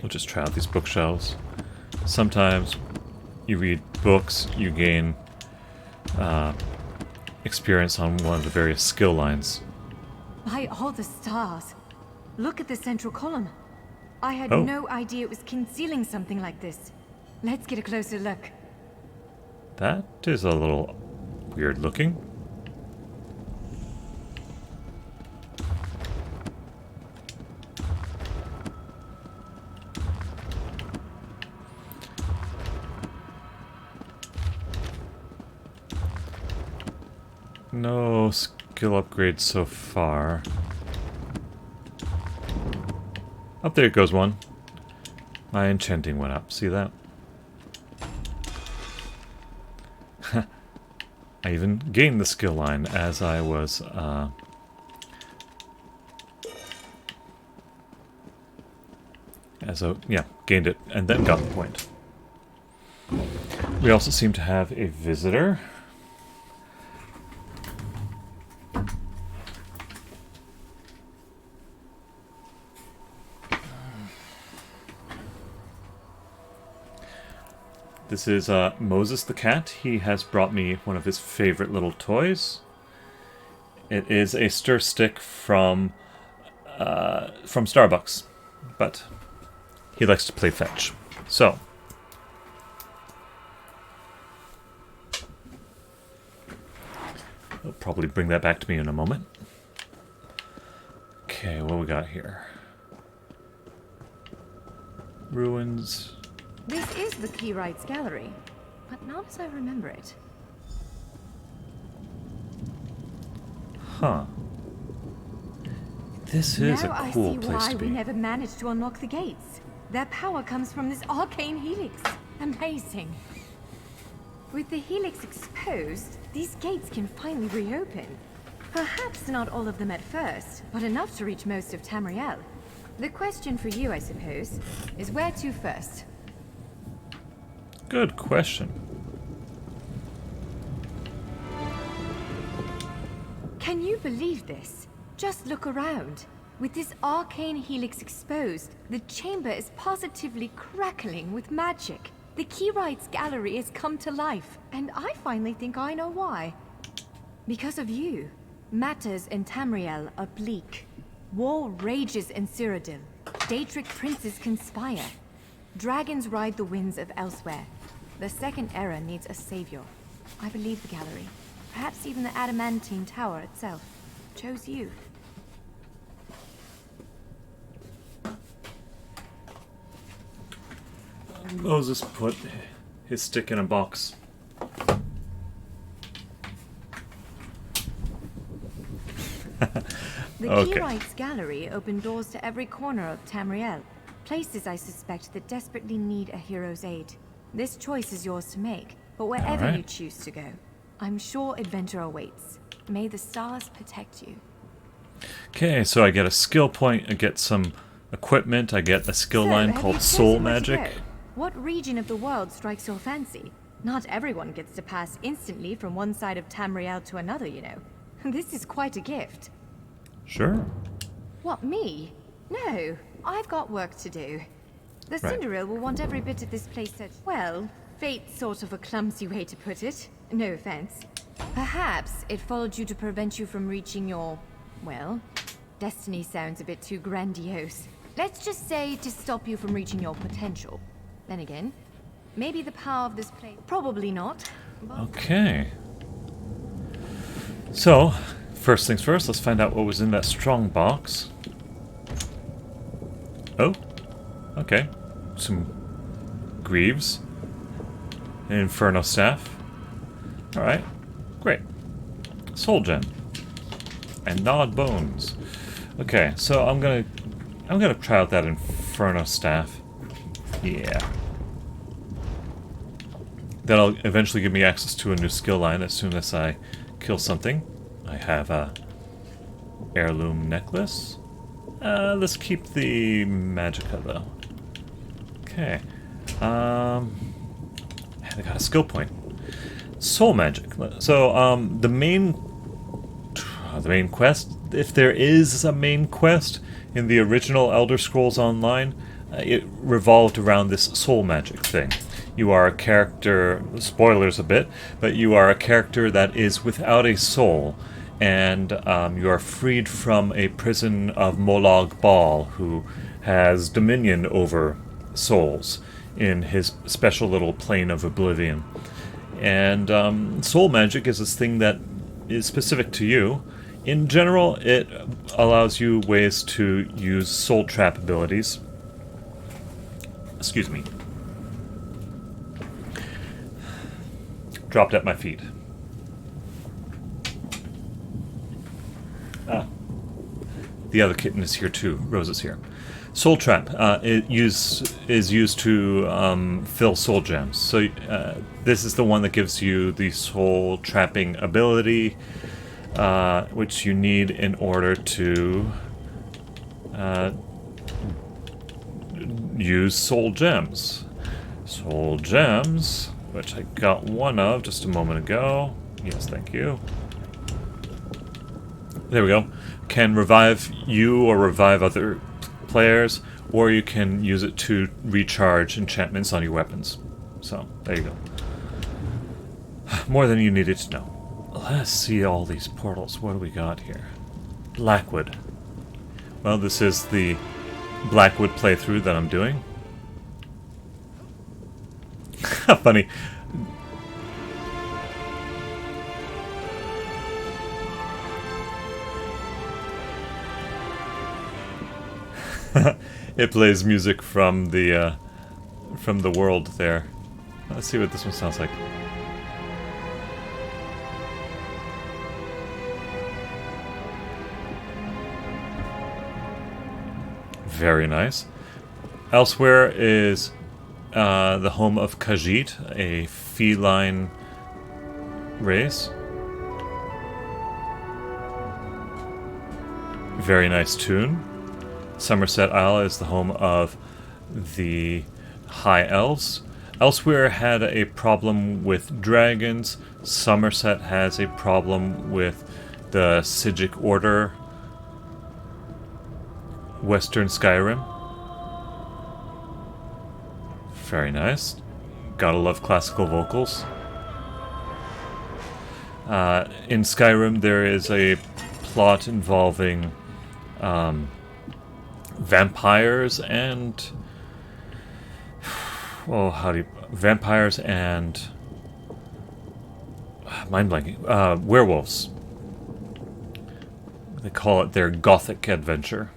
Speaker 2: We'll just try out these bookshelves. Sometimes you read books, you gain experience on one of the various skill lines.
Speaker 1: By all the stars. Look at the central column. I had
Speaker 2: Oh.
Speaker 1: no idea it was concealing something like this. Let's get a closer look.
Speaker 2: That is a little weird looking. No skill upgrades so far. Up there goes one. My enchanting went up. See that? I even gained the skill line as I was gained it and then got the point. We also seem to have a visitor. This is Moses the cat. He has brought me one of his favorite little toys. It is a stir stick from Starbucks, but he likes to play fetch. So, he'll probably bring that back to me in a moment. Okay, what we got here? Ruins.
Speaker 1: This is the Keyrights Gallery, but not as I remember it.
Speaker 2: Huh. This is
Speaker 1: now
Speaker 2: a cool
Speaker 1: I see
Speaker 2: place
Speaker 1: why
Speaker 2: to
Speaker 1: we
Speaker 2: be.
Speaker 1: never managed to unlock the gates. Their power comes from this arcane helix. Amazing. With the helix exposed, these gates can finally reopen. Perhaps not all of them at first, but enough to reach most of Tamriel. The question for you, I suppose, is where to first?
Speaker 2: Good question.
Speaker 1: Can you believe this? Just look around. With this arcane helix exposed, the chamber is positively crackling with magic. The Keyrights Gallery has come to life, and I finally think I know why. Because of you. Matters in Tamriel are bleak. War rages in Cyrodiil. Daedric princes conspire. Dragons ride the winds of elsewhere. The Second Era needs a savior. I believe the gallery, perhaps even the adamantine tower itself, chose you.
Speaker 2: Moses put his stick in a box.
Speaker 1: The
Speaker 2: Okay.
Speaker 1: Keyrights Gallery opened doors to every corner of Tamriel. Places I suspect that desperately need a hero's aid. This choice is yours to make, but wherever
Speaker 2: Alright.
Speaker 1: you choose to go, I'm sure adventure awaits. May the stars protect you.
Speaker 2: Okay, so I get a skill point, I get some equipment, I get a skill
Speaker 1: So,
Speaker 2: line
Speaker 1: have
Speaker 2: called
Speaker 1: you
Speaker 2: Soul
Speaker 1: chosen where to
Speaker 2: Magic.
Speaker 1: go? What region of the world strikes your fancy? Not everyone gets to pass instantly from one side of Tamriel to another, you know. This is quite a gift.
Speaker 2: Sure.
Speaker 1: What, me? No, I've got work to do. The
Speaker 2: Right.
Speaker 1: Cinderil will want every bit of this place set. Well, fate's sort of a clumsy way to put it. No offense. Perhaps it followed you to prevent you from reaching your... well, destiny sounds a bit too grandiose. Let's just say to stop you from reaching your potential. Then again, maybe the power of this place... Probably not. But
Speaker 2: Okay. So, first things first, let's find out what was in that strong box. Oh, okay. Some Greaves. An Inferno Staff. Alright, great. Soul Gem. And Gnawed Bones. Okay, so I'm gonna try out that Inferno Staff. Yeah. That'll eventually give me access to a new skill line as soon as I kill something. I have a heirloom necklace. Let's keep the magicka though. Okay. I got a skill point. Soul magic. So the main quest, if there is a main quest in the original Elder Scrolls Online, it revolved around this soul magic thing. You are a character, spoilers a bit, but you are a character that is without a soul, and you are freed from a prison of Molag Bal, who has dominion over souls in his special little plane of oblivion. And soul magic is this thing that is specific to you. In general, it allows you ways to use soul trap abilities. Excuse me. Dropped at my feet. Ah. The other kitten is here too. Rose is here. Soul Trap is used to fill soul gems. So this is the one that gives you the soul trapping ability, which you need in order to use soul gems. Soul gems, which I got one of just a moment ago. Yes, thank you. There we go. Can revive you or revive other players, or you can use it to recharge enchantments on your weapons. So, there you go. More than you needed to know. Let's see all these portals. What do we got here? Blackwood. Well, this is the Blackwood playthrough that I'm doing. Funny. It plays music from the world there. Let's see what this one sounds like. Very nice. Elsewhere is the home of Khajiit, a feline race. Very nice tune. Somerset Isle is the home of the High Elves. Elsewhere had a problem with dragons. Somerset has a problem with the Sigic Order. Western Skyrim. Very nice. Gotta love classical vocals. In Skyrim, there is a plot involving vampires and vampires and mind blanking, werewolves. They call it their gothic adventure.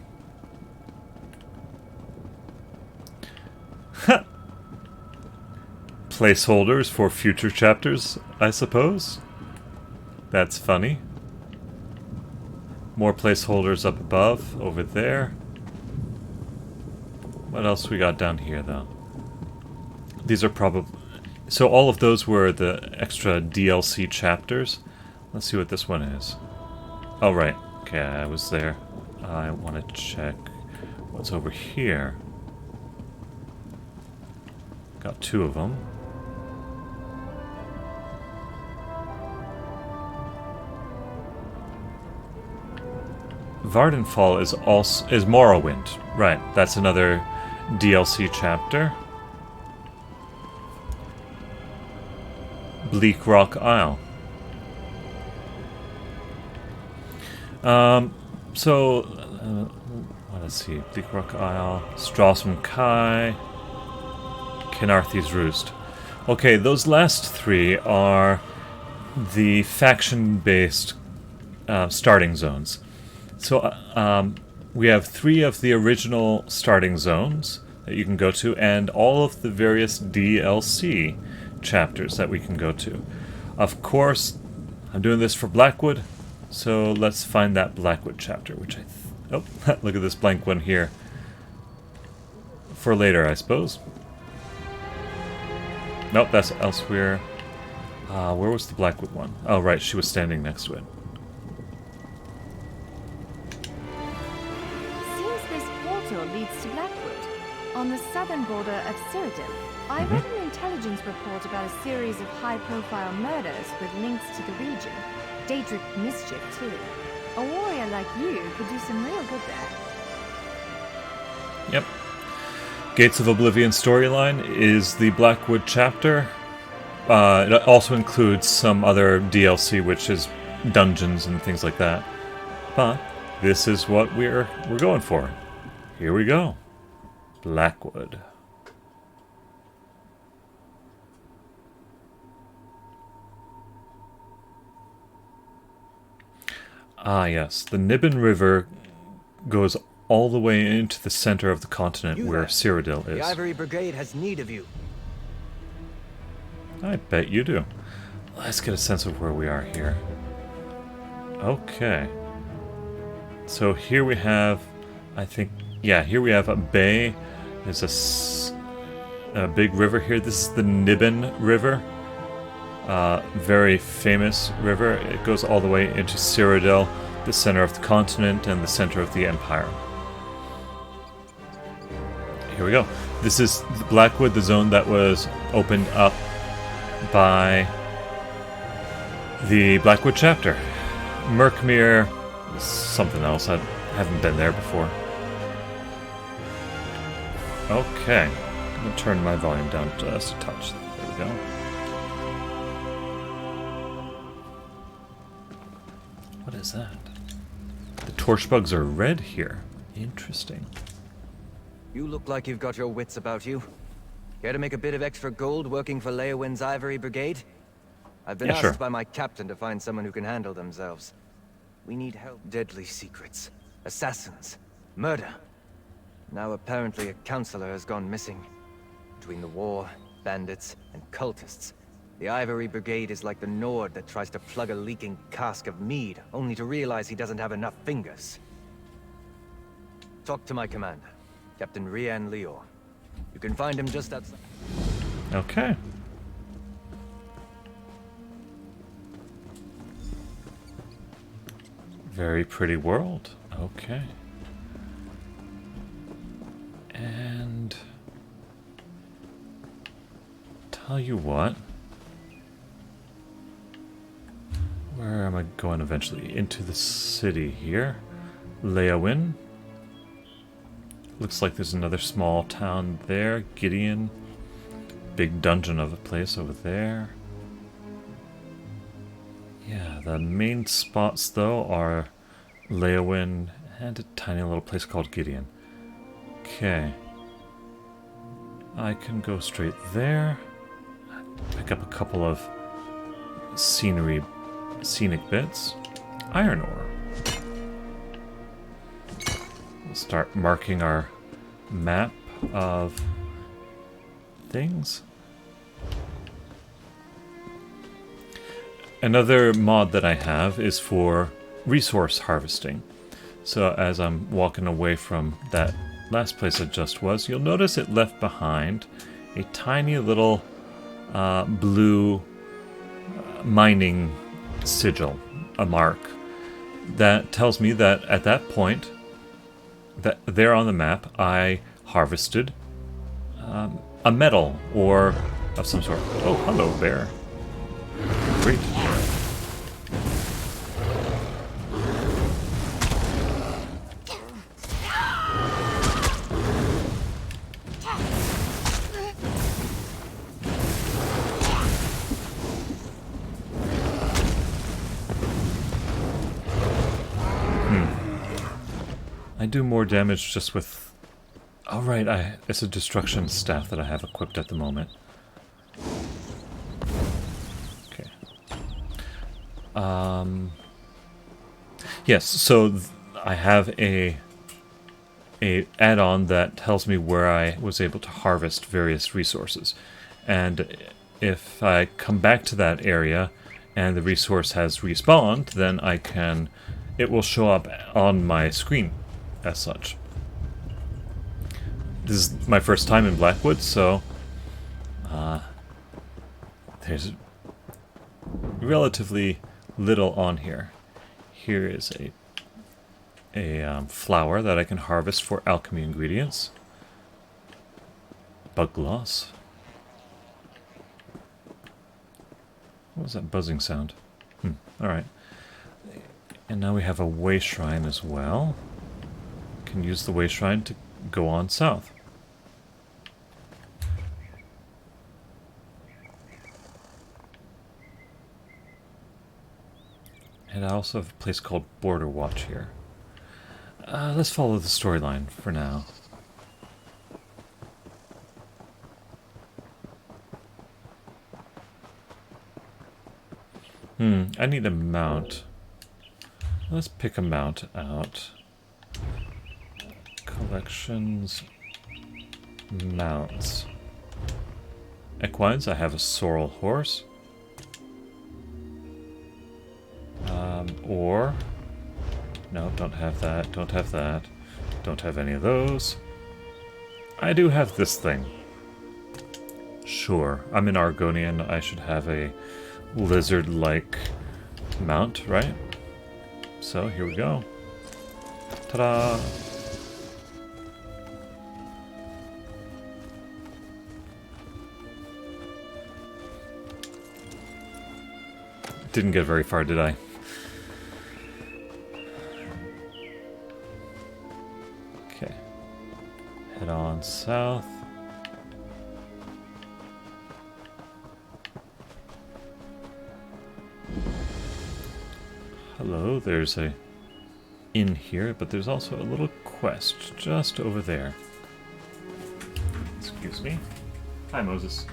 Speaker 2: Placeholders for future chapters, I suppose. That's funny. More placeholders up above, over there. What else we got down here, though? These are probably... So all of those were the extra DLC chapters. Let's see what this one is. Oh, right. Okay, I was there. I want to check what's over here. Got two of them. Vardenfall is Morrowind. Right, that's another DLC chapter. Bleak Rock Isle. Let's see. Bleak Rock Isle, Strasm Kai, Kenarthi's Roost. Okay, those last three are the faction-based starting zones. So we have 3 of the original starting zones that you can go to, and all of the various DLC chapters that we can go to. Of course, I'm doing this for Blackwood, so let's find that Blackwood chapter, which oh, look at this blank one here. For later, I suppose. Nope, that's elsewhere. Where was the Blackwood one? Oh, right, she was standing next to it.
Speaker 1: Leads to Blackwood, on the southern border of Cyrodiil. I read an intelligence report about a series of high-profile murders with links to the region. Daedric mischief, too. A warrior like you could do some real good there.
Speaker 2: Yep. Gates of Oblivion storyline is the Blackwood chapter. It also includes some other DLC, which is dungeons and things like that. But this is what we're going for. Here we go. Blackwood. Ah, yes. The Niben River goes all the way into the center of the continent where Cyrodiil is.
Speaker 4: The Ivory Brigade has need of you.
Speaker 2: I bet you do. Let's get a sense of where we are here. Okay. So here we have, I think... Yeah, here we have a bay. There's a big river here. This is the Niben River. Very famous river. It goes all the way into Cyrodiil, the center of the continent and the center of the empire. Here we go. This is Blackwood, the zone that was opened up by the Blackwood chapter. Merkmere, something else. I haven't been there before. Okay, I'm going to turn my volume down just a touch. There we go. What is that? The torchbugs are red here. Interesting.
Speaker 4: You look like you've got your wits about you. Care to make a bit of extra gold working for Leowin's Ivory Brigade? I've been asked by my captain to find someone who can handle themselves. We need help. Deadly secrets, assassins, murder. Now apparently a counselor has gone missing. Between the war, bandits, and cultists, the Ivory Brigade is like the Nord that tries to plug a leaking cask of mead, only to realize he doesn't have enough fingers. Talk to my commander, Captain Rian Lior. You can find him just outside.
Speaker 2: Okay. Very pretty world. Okay. And tell you what. Where am I going eventually? Into the city here. Leowin. Looks like there's another small town there. Gideon. Big dungeon of a place over there. Yeah, the main spots though are Leowin and a tiny little place called Gideon. Okay. I can go straight there. Pick up a couple of scenic bits. Iron ore. We'll start marking our map of things. Another mod that I have is for resource harvesting. So as I'm walking away from that last place I just was, you'll notice it left behind a tiny little blue mining sigil, a mark, that tells me that at that point, that there on the map, I harvested a metal or of some sort. Oh, hello, bear. Great. I do more damage just with... Oh right, it's a destruction staff that I have equipped at the moment. Okay. Yes, so I have a add-on that tells me where I was able to harvest various resources. And if I come back to that area and the resource has respawned, then it will show up on my screen as such. This is my first time in Blackwood, so there's relatively little on here. Here is a flower that I can harvest for alchemy ingredients. Bug gloss. What was that buzzing sound? Alright. And now we have a way shrine as well. Can use the way shrine to go on south. And I also have a place called Border Watch here. Let's follow the storyline for now. I need a mount. Let's pick a mount out. Collections, mounts. Equines, I have a sorrel horse. Or, no, don't have that, don't have that, don't have any of those. I do have this thing. Sure, I'm an Argonian, I should have a lizard-like mount, right? So, here we go. Ta-da! Didn't get very far, did I? Okay. Head on south. Hello, there's a inn here, but there's also a little quest just over there. Excuse me. Hi, Moses.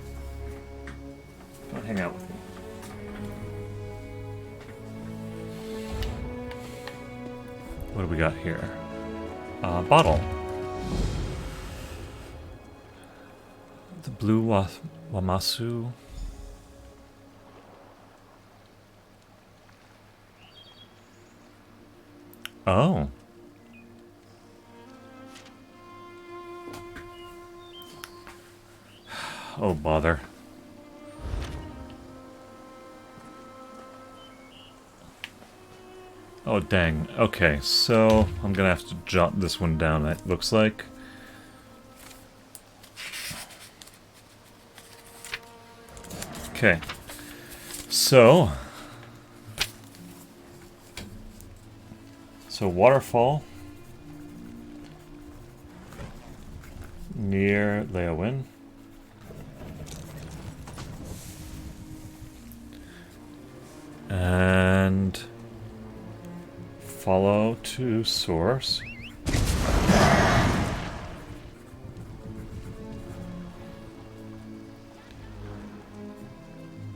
Speaker 2: Come hang out with me. What do we got here? Bottle. The blue Wamasu. Oh. Oh, bother. Oh, dang. Okay, so I'm gonna have to jot this one down, it looks like. Okay. So waterfall near Leowin. And follow to source.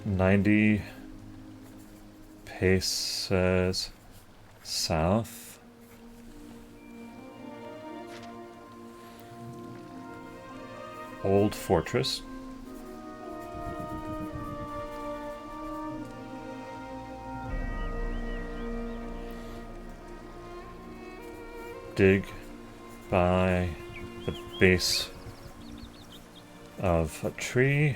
Speaker 2: $90 paces south. Old fortress. Dig by the base of a tree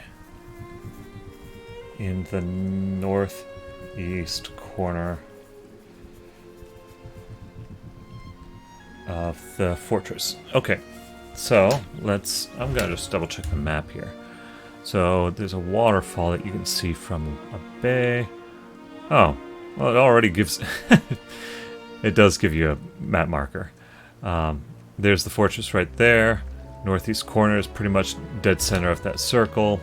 Speaker 2: in the northeast corner of the fortress. Okay, so I'm gonna just double check the map here. So there's a waterfall that you can see from a bay. Oh, well, it already gives it does give you a map marker. There's the fortress right there. Northeast corner is pretty much dead center of that circle.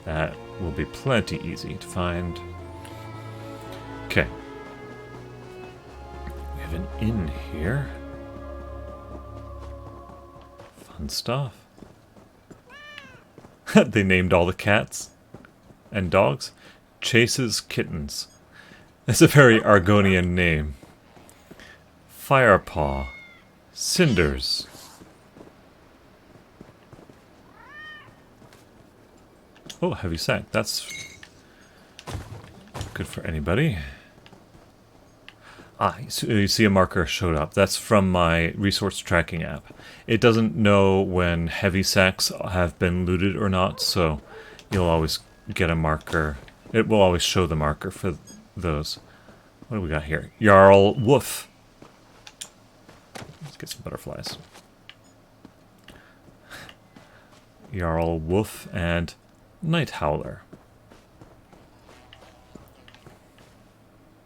Speaker 2: That will be plenty easy to find. Okay. We have an inn here. Fun stuff. They named all the cats and dogs Chase's Kittens. It's a very Argonian name. Firepaw. Cinders. Oh, heavy sack. That's good for anybody. Ah, so you see a marker showed up. That's from my resource tracking app. It doesn't know when heavy sacks have been looted or not, so you'll always get a marker. It will always show the marker for those. What do we got here? Jarl Woof. Let's get some butterflies. Jarl Woof and Night Howler.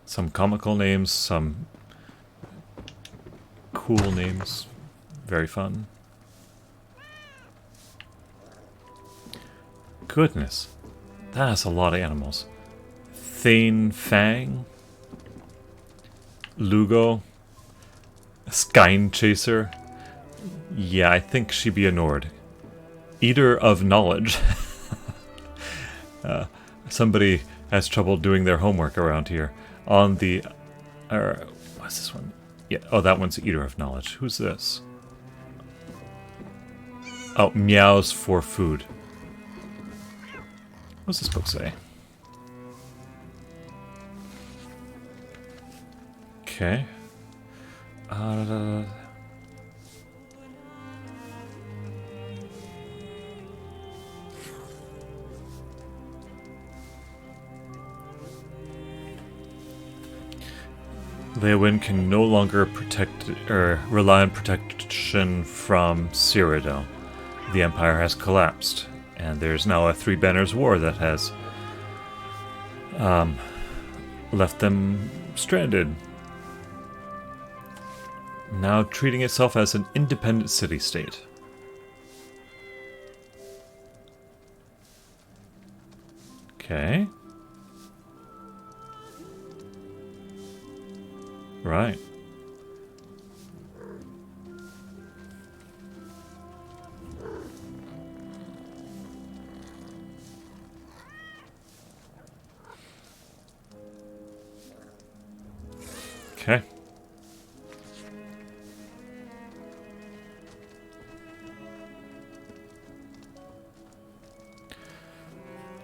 Speaker 2: Some comical names, some cool names. Very fun. Goodness. That's a lot of animals. Thane Fang. Lugo. Skyne Chaser. Yeah, I think she'd be a Nord. Eater of Knowledge. Somebody has trouble doing their homework around here. On the... what's this one? Yeah, oh, that one's Eater of Knowledge. Who's this? Oh, meows for food. What's this book say? Okay. Leowin can no longer rely on protection from Cyrodiil. The Empire has collapsed, and there's now a Three Banners War that has left them stranded. Now treating itself as an independent city-state. Okay. Right. Okay.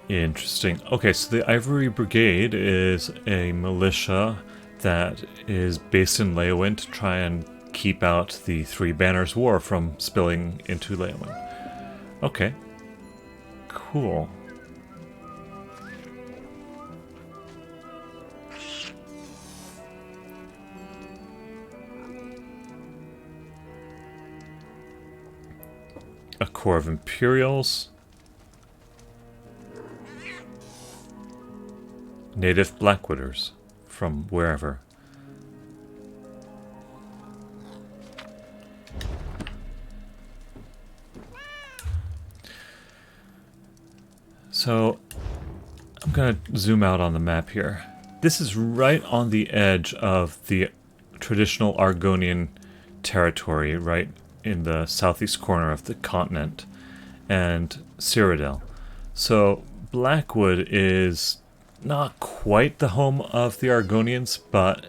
Speaker 2: Interesting. Okay, so the Ivory Brigade is a militia that is based in Leyawiin to try and keep out the Three Banners War from spilling into Leyawiin. Okay. Cool. A corps of Imperials. Native Blackwooders from wherever. So, I'm going to zoom out on the map here. This is right on the edge of the traditional Argonian territory, right in the southeast corner of the continent, and Cyrodiil. So, Blackwood is not quite the home of the Argonians, but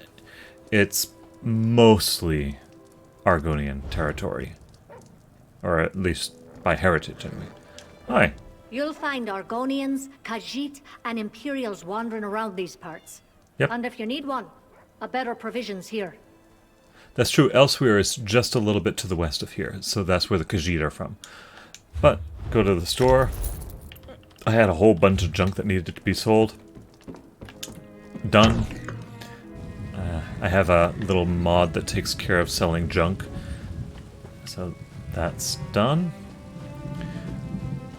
Speaker 2: it's mostly Argonian territory. Or at least by heritage, anyway. Hi.
Speaker 5: You'll find Argonians, Khajiit, and Imperials wandering around these parts.
Speaker 2: Yep.
Speaker 5: And if you need one, a better provision's here.
Speaker 2: That's true. Elsewhere is just a little bit to the west of here, so that's where the Khajiit are from. But, go to the store. I had a whole bunch of junk that needed to be sold. Done. I have a little mod that takes care of selling junk. So that's done.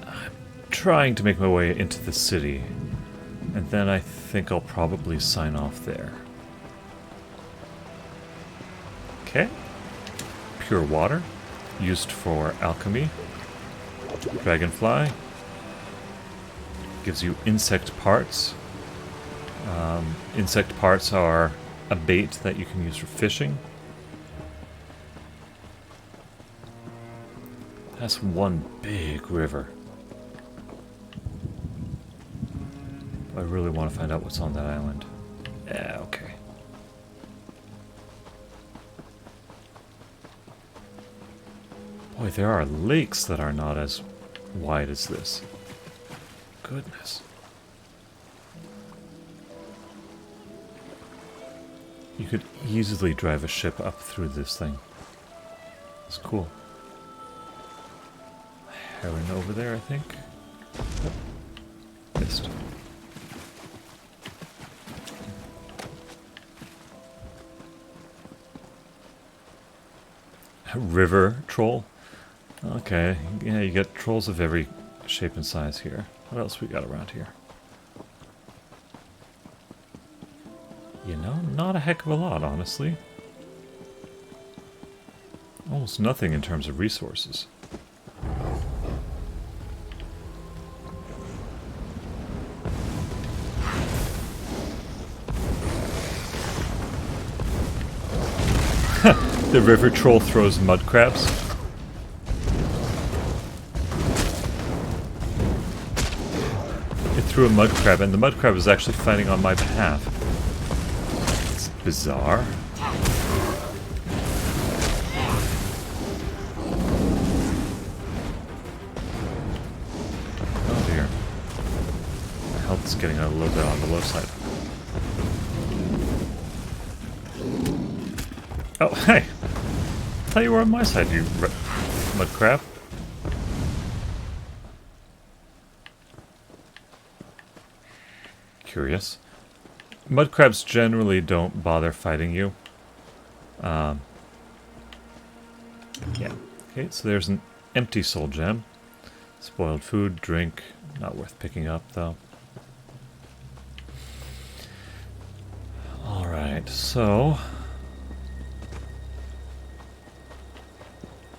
Speaker 2: I'm trying to make my way into the city. And then I think I'll probably sign off there. Okay. Pure water. Used for alchemy. Dragonfly. Gives you insect parts. Insect parts are a bait that you can use for fishing. That's one big river. I really want to find out what's on that island. Yeah, okay. Boy, there are lakes that are not as wide as this. Goodness. You could easily drive a ship up through this thing. It's cool. Heron over there, I think. Yep. Missed. River troll. Okay, yeah, you get trolls of every shape and size here. What else we got around here? You know, not a heck of a lot, honestly. Almost nothing in terms of resources. The river troll throws mud crabs. It threw a mud crab, and the mud crab is actually fighting on my behalf. It's bizarre. Oh dear. My health is getting a little bit on the low side. Oh, hey! I thought you were on my side, you mud crab. Curious. Mud crabs generally don't bother fighting you. Yeah. Okay, so there's an empty soul gem. Spoiled food, drink. Not worth picking up, though. Alright, so...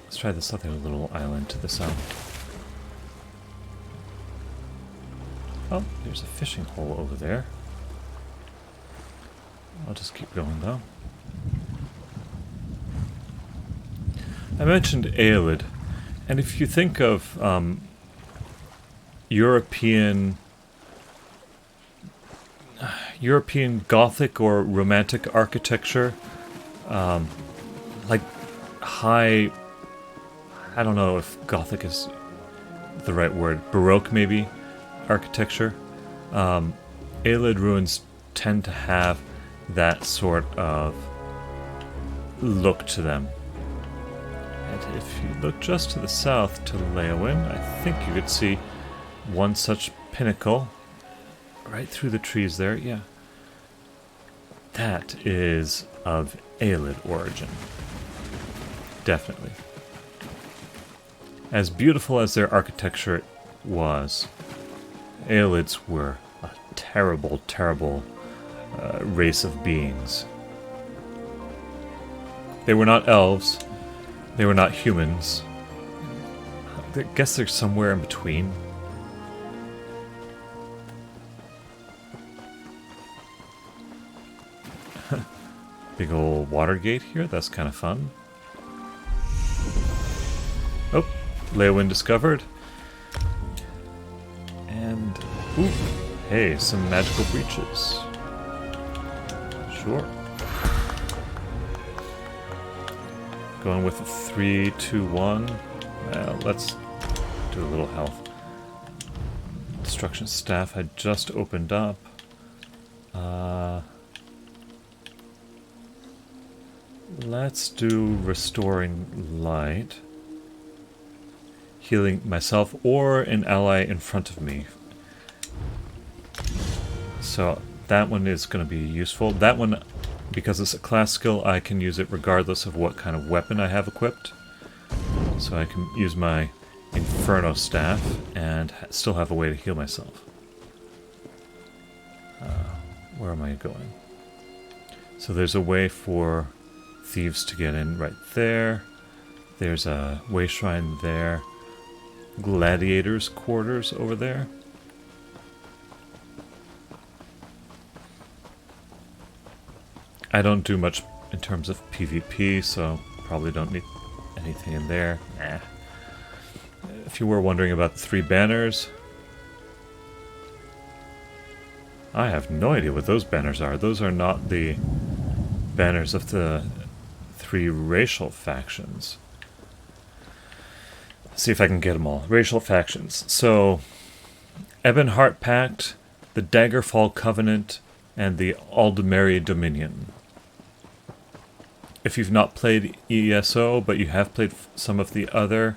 Speaker 2: let's try this other little island to the south. Oh, there's a fishing hole over there. I'll just keep going, though. I mentioned Aelid, and if you think of European Gothic or Romantic architecture, like high, I don't know if Gothic is the right word, Baroque maybe, architecture, Aelid ruins tend to have that sort of look to them. And if you look just to the south to Leyawiin, I think you could see one such pinnacle right through the trees there. Yeah, that is of Aelid origin, definitely. As beautiful as their architecture was, Aelids were a terrible, terrible race of beings. They were not elves. They were not humans. I guess they're somewhere in between. Big old water gate here. That's kind of fun. Oh, Leyawiin discovered. And, ooh, hey, some magical breaches. Sure. Going with a 3, 2, 1. Well, let's do a little health. Destruction staff had just opened up. Let's do restoring light. Healing myself or an ally in front of me. So that one is going to be useful. That one, because it's a class skill, I can use it regardless of what kind of weapon I have equipped. So I can use my Inferno Staff and still have a way to heal myself. Where am I going? So there's a way for thieves to get in right there. There's a way shrine there. Gladiators' quarters over there. I don't do much in terms of PvP, so probably don't need anything in there. Nah. If you were wondering about the 3 banners, I have no idea what those banners are. Those are not the banners of the 3 racial factions. Let's see if I can get them all. Racial factions. So, Ebonheart Pact, the Daggerfall Covenant, and the Aldmeri Dominion. If you've not played ESO, but you have played some of the other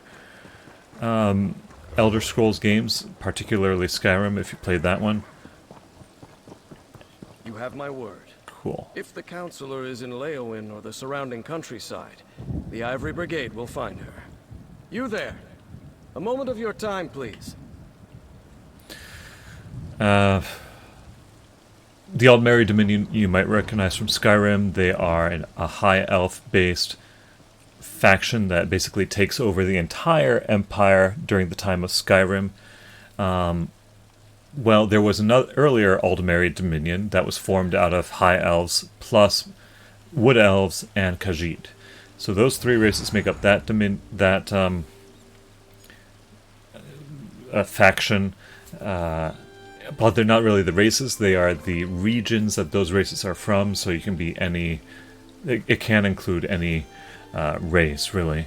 Speaker 2: Elder Scrolls games, particularly Skyrim, if you played that one.
Speaker 6: You have my word.
Speaker 2: Cool.
Speaker 6: If the counselor is in Leyawiin or the surrounding countryside, the Ivory Brigade will find her. You there! A moment of your time, please.
Speaker 2: The Aldmeri Dominion you might recognize from Skyrim. They are a high elf-based faction that basically takes over the entire empire during the time of Skyrim. Well, there was another earlier Aldmeri Dominion that was formed out of high elves plus wood elves and Khajiit. So those 3 races make up that faction. But they're not really the races, they are the regions that those races are from, so you can be any... It can include any race, really.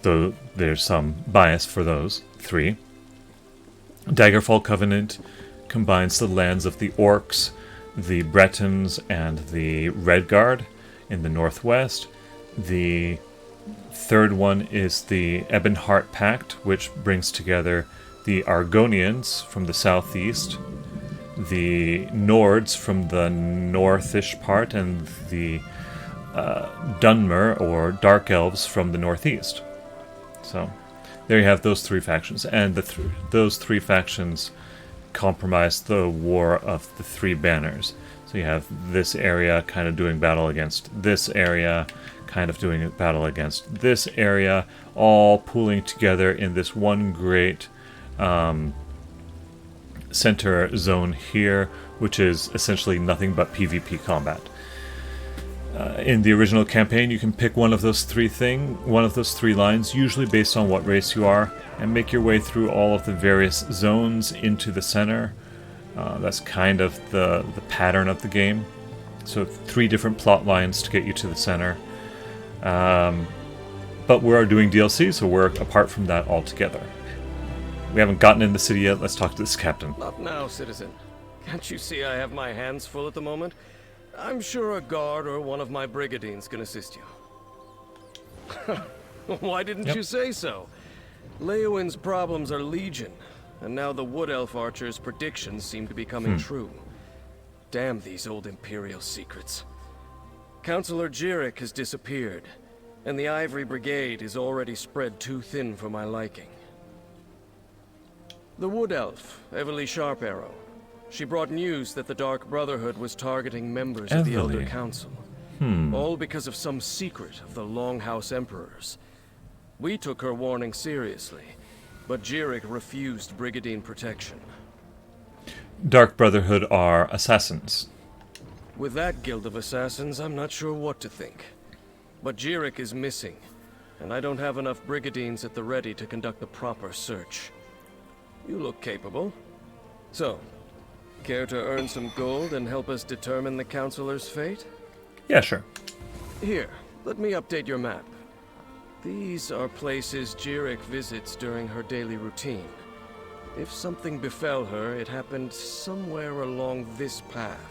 Speaker 2: Though there's some bias for those 3. Daggerfall Covenant combines the lands of the Orcs, the Bretons, and the Redguard in the northwest. The 3rd one is the Ebonheart Pact, which brings together the Argonians from the southeast, the Nords from the northish part, and the Dunmer, or Dark Elves, from the northeast. So, there you have those 3 factions, and those 3 factions comprise the war of the 3 banners. So you have this area kind of doing battle against this area, kind of doing battle against this area, all pooling together in this one great center zone here, which is essentially nothing but PvP combat. in the original campaign, you can pick one of those three lines, usually based on what race you are, and make your way through all of the various zones into the center. That's kind of the pattern of the game. So 3 different plot lines to get you to the center. But we are doing DLC, so we're apart from that altogether. We haven't gotten in the city yet. Let's talk to this captain.
Speaker 6: Not now, citizen. Can't you see I have my hands full at the moment? I'm sure a guard or one of my brigadines can assist you. Why didn't you say so? Leowin's problems are legion, and now the Wood Elf Archer's predictions seem to be coming true. Damn these old Imperial secrets. Counselor Jerich has disappeared, and the Ivory Brigade is already spread too thin for my liking. The Wood Elf, Everly Sharparrow. She brought news that the Dark Brotherhood was targeting members of the Elder Council. All because of some secret of the Longhouse Emperors. We took her warning seriously, but Jerich refused Brigadine protection.
Speaker 2: Dark Brotherhood are assassins.
Speaker 6: With that guild of assassins, I'm not sure what to think. But Jerich is missing, and I don't have enough brigadines at the ready to conduct the proper search. You look capable. So, care to earn some gold and help us determine the Counselor's fate?
Speaker 2: Yeah, sure.
Speaker 6: Here, let me update your map. These are places Jerich visits during her daily routine. If something befell her, it happened somewhere along this path.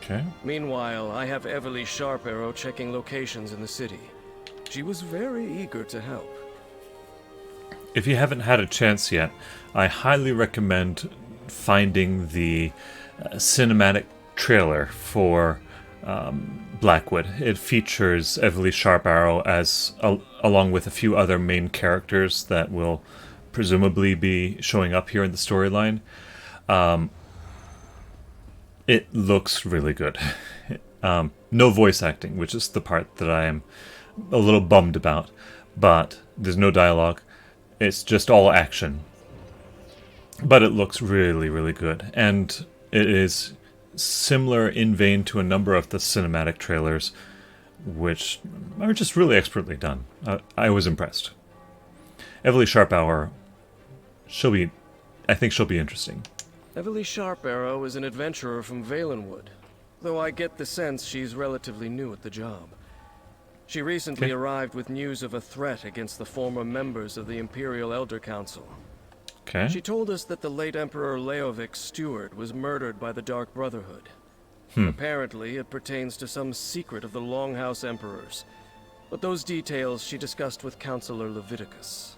Speaker 2: Okay.
Speaker 6: Meanwhile, I have Everly Sharparrow checking locations in the city. She was very eager to help.
Speaker 2: If you haven't had a chance yet, I highly recommend finding the cinematic trailer for Blackwood. It features Everly Sharparrow as along with a few other main characters that will presumably be showing up here in the storyline. It looks really good. No voice acting, which is the part that I am a little bummed about, but there's no dialogue. It's just all action. But it looks really, really good. And it is similar in vein to a number of the cinematic trailers, which are just really expertly done. I was impressed. Everly Sharparrow, I think she'll be interesting.
Speaker 6: Everly Sharparrow is an adventurer from Valenwood, though I get the sense she's relatively new at the job. She recently arrived with news of a threat against the former members of the Imperial Elder Council.
Speaker 2: Okay.
Speaker 6: She told us that the late Emperor Leovic's steward was murdered by the Dark Brotherhood. Apparently, it pertains to some secret of the Longhouse Emperors, but those details she discussed with Counselor Leviticus.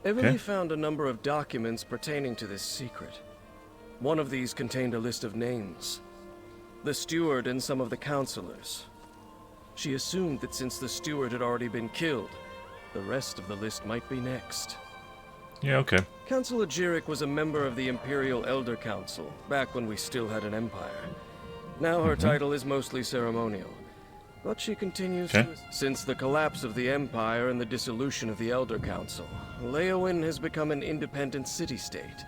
Speaker 6: Everly found a number of documents pertaining to this secret. One of these contained a list of names. The steward and some of the counselors. She assumed that since the steward had already been killed, the rest of the list might be next.
Speaker 2: Yeah, okay.
Speaker 6: Counselor Jerich was a member of the Imperial Elder Council, back when we still had an empire. Now her title is mostly ceremonial, but she continues to... Since the collapse of the Empire and the dissolution of the Elder Council, Leowin has become an independent city-state.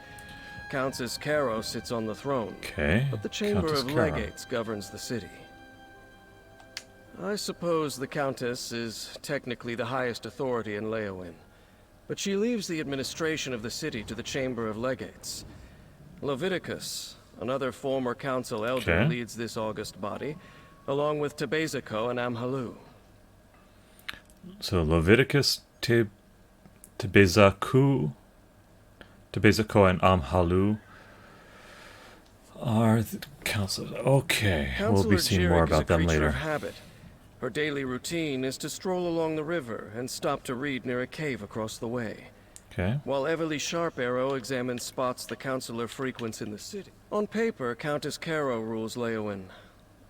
Speaker 6: Countess Caro sits on the throne, but the Chamber of Legates governs the city. I suppose the Countess is technically the highest authority in Leowin, but she leaves the administration of the city to the Chamber of Legates. Leviticus, another former council elder, leads this august body, along with Tebezako and Amhalu.
Speaker 2: So Leviticus, Tebezako and Amhalu are the council. Okay, we'll be seeing more about them later.
Speaker 6: Her daily routine is to stroll along the river and stop to read near a cave across the way. While Everly Sharparrow examines spots the Counselor frequents in the city. On paper, Countess Caro rules Leowin,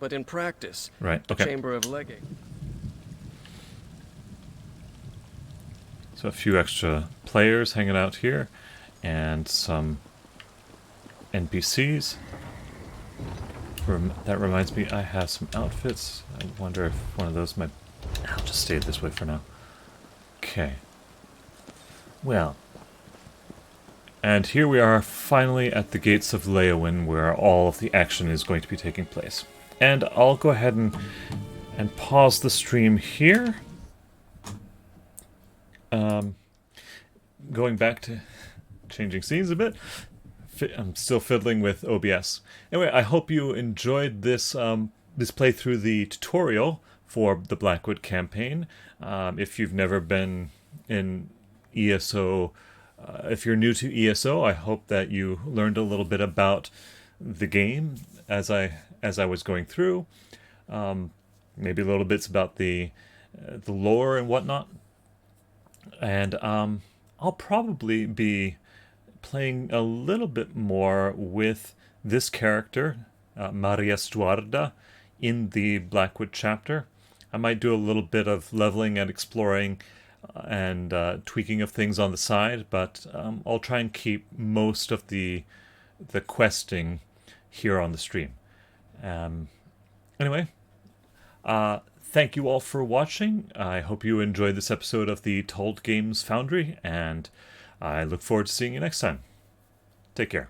Speaker 6: but in practice, the Chamber of Legate.
Speaker 2: So a few extra players hanging out here, and some NPCs. That reminds me, I have some outfits. I wonder if one of those might... I'll just stay this way for now. Okay. Well. And here we are finally at the gates of Leowin, where all of the action is going to be taking place. And I'll go ahead and and pause the stream here. Going back to changing scenes a bit. I'm still fiddling with OBS. Anyway, I hope you enjoyed this this playthrough, the tutorial for the Blackwood campaign. If you've never been in ESO, if you're new to ESO, I hope that you learned a little bit about the game as I was going through. Maybe little bits about the lore and whatnot. And I'll probably be playing a little bit more with this character, Maria Stuarda, in the Blackwood chapter. I might do a little bit of leveling and exploring and tweaking of things on the side, but I'll try and keep most of the questing here on the stream. Anyway, thank you all for watching. I hope you enjoyed this episode of the Tuld Games Foundry, and I look forward to seeing you next time. Take care.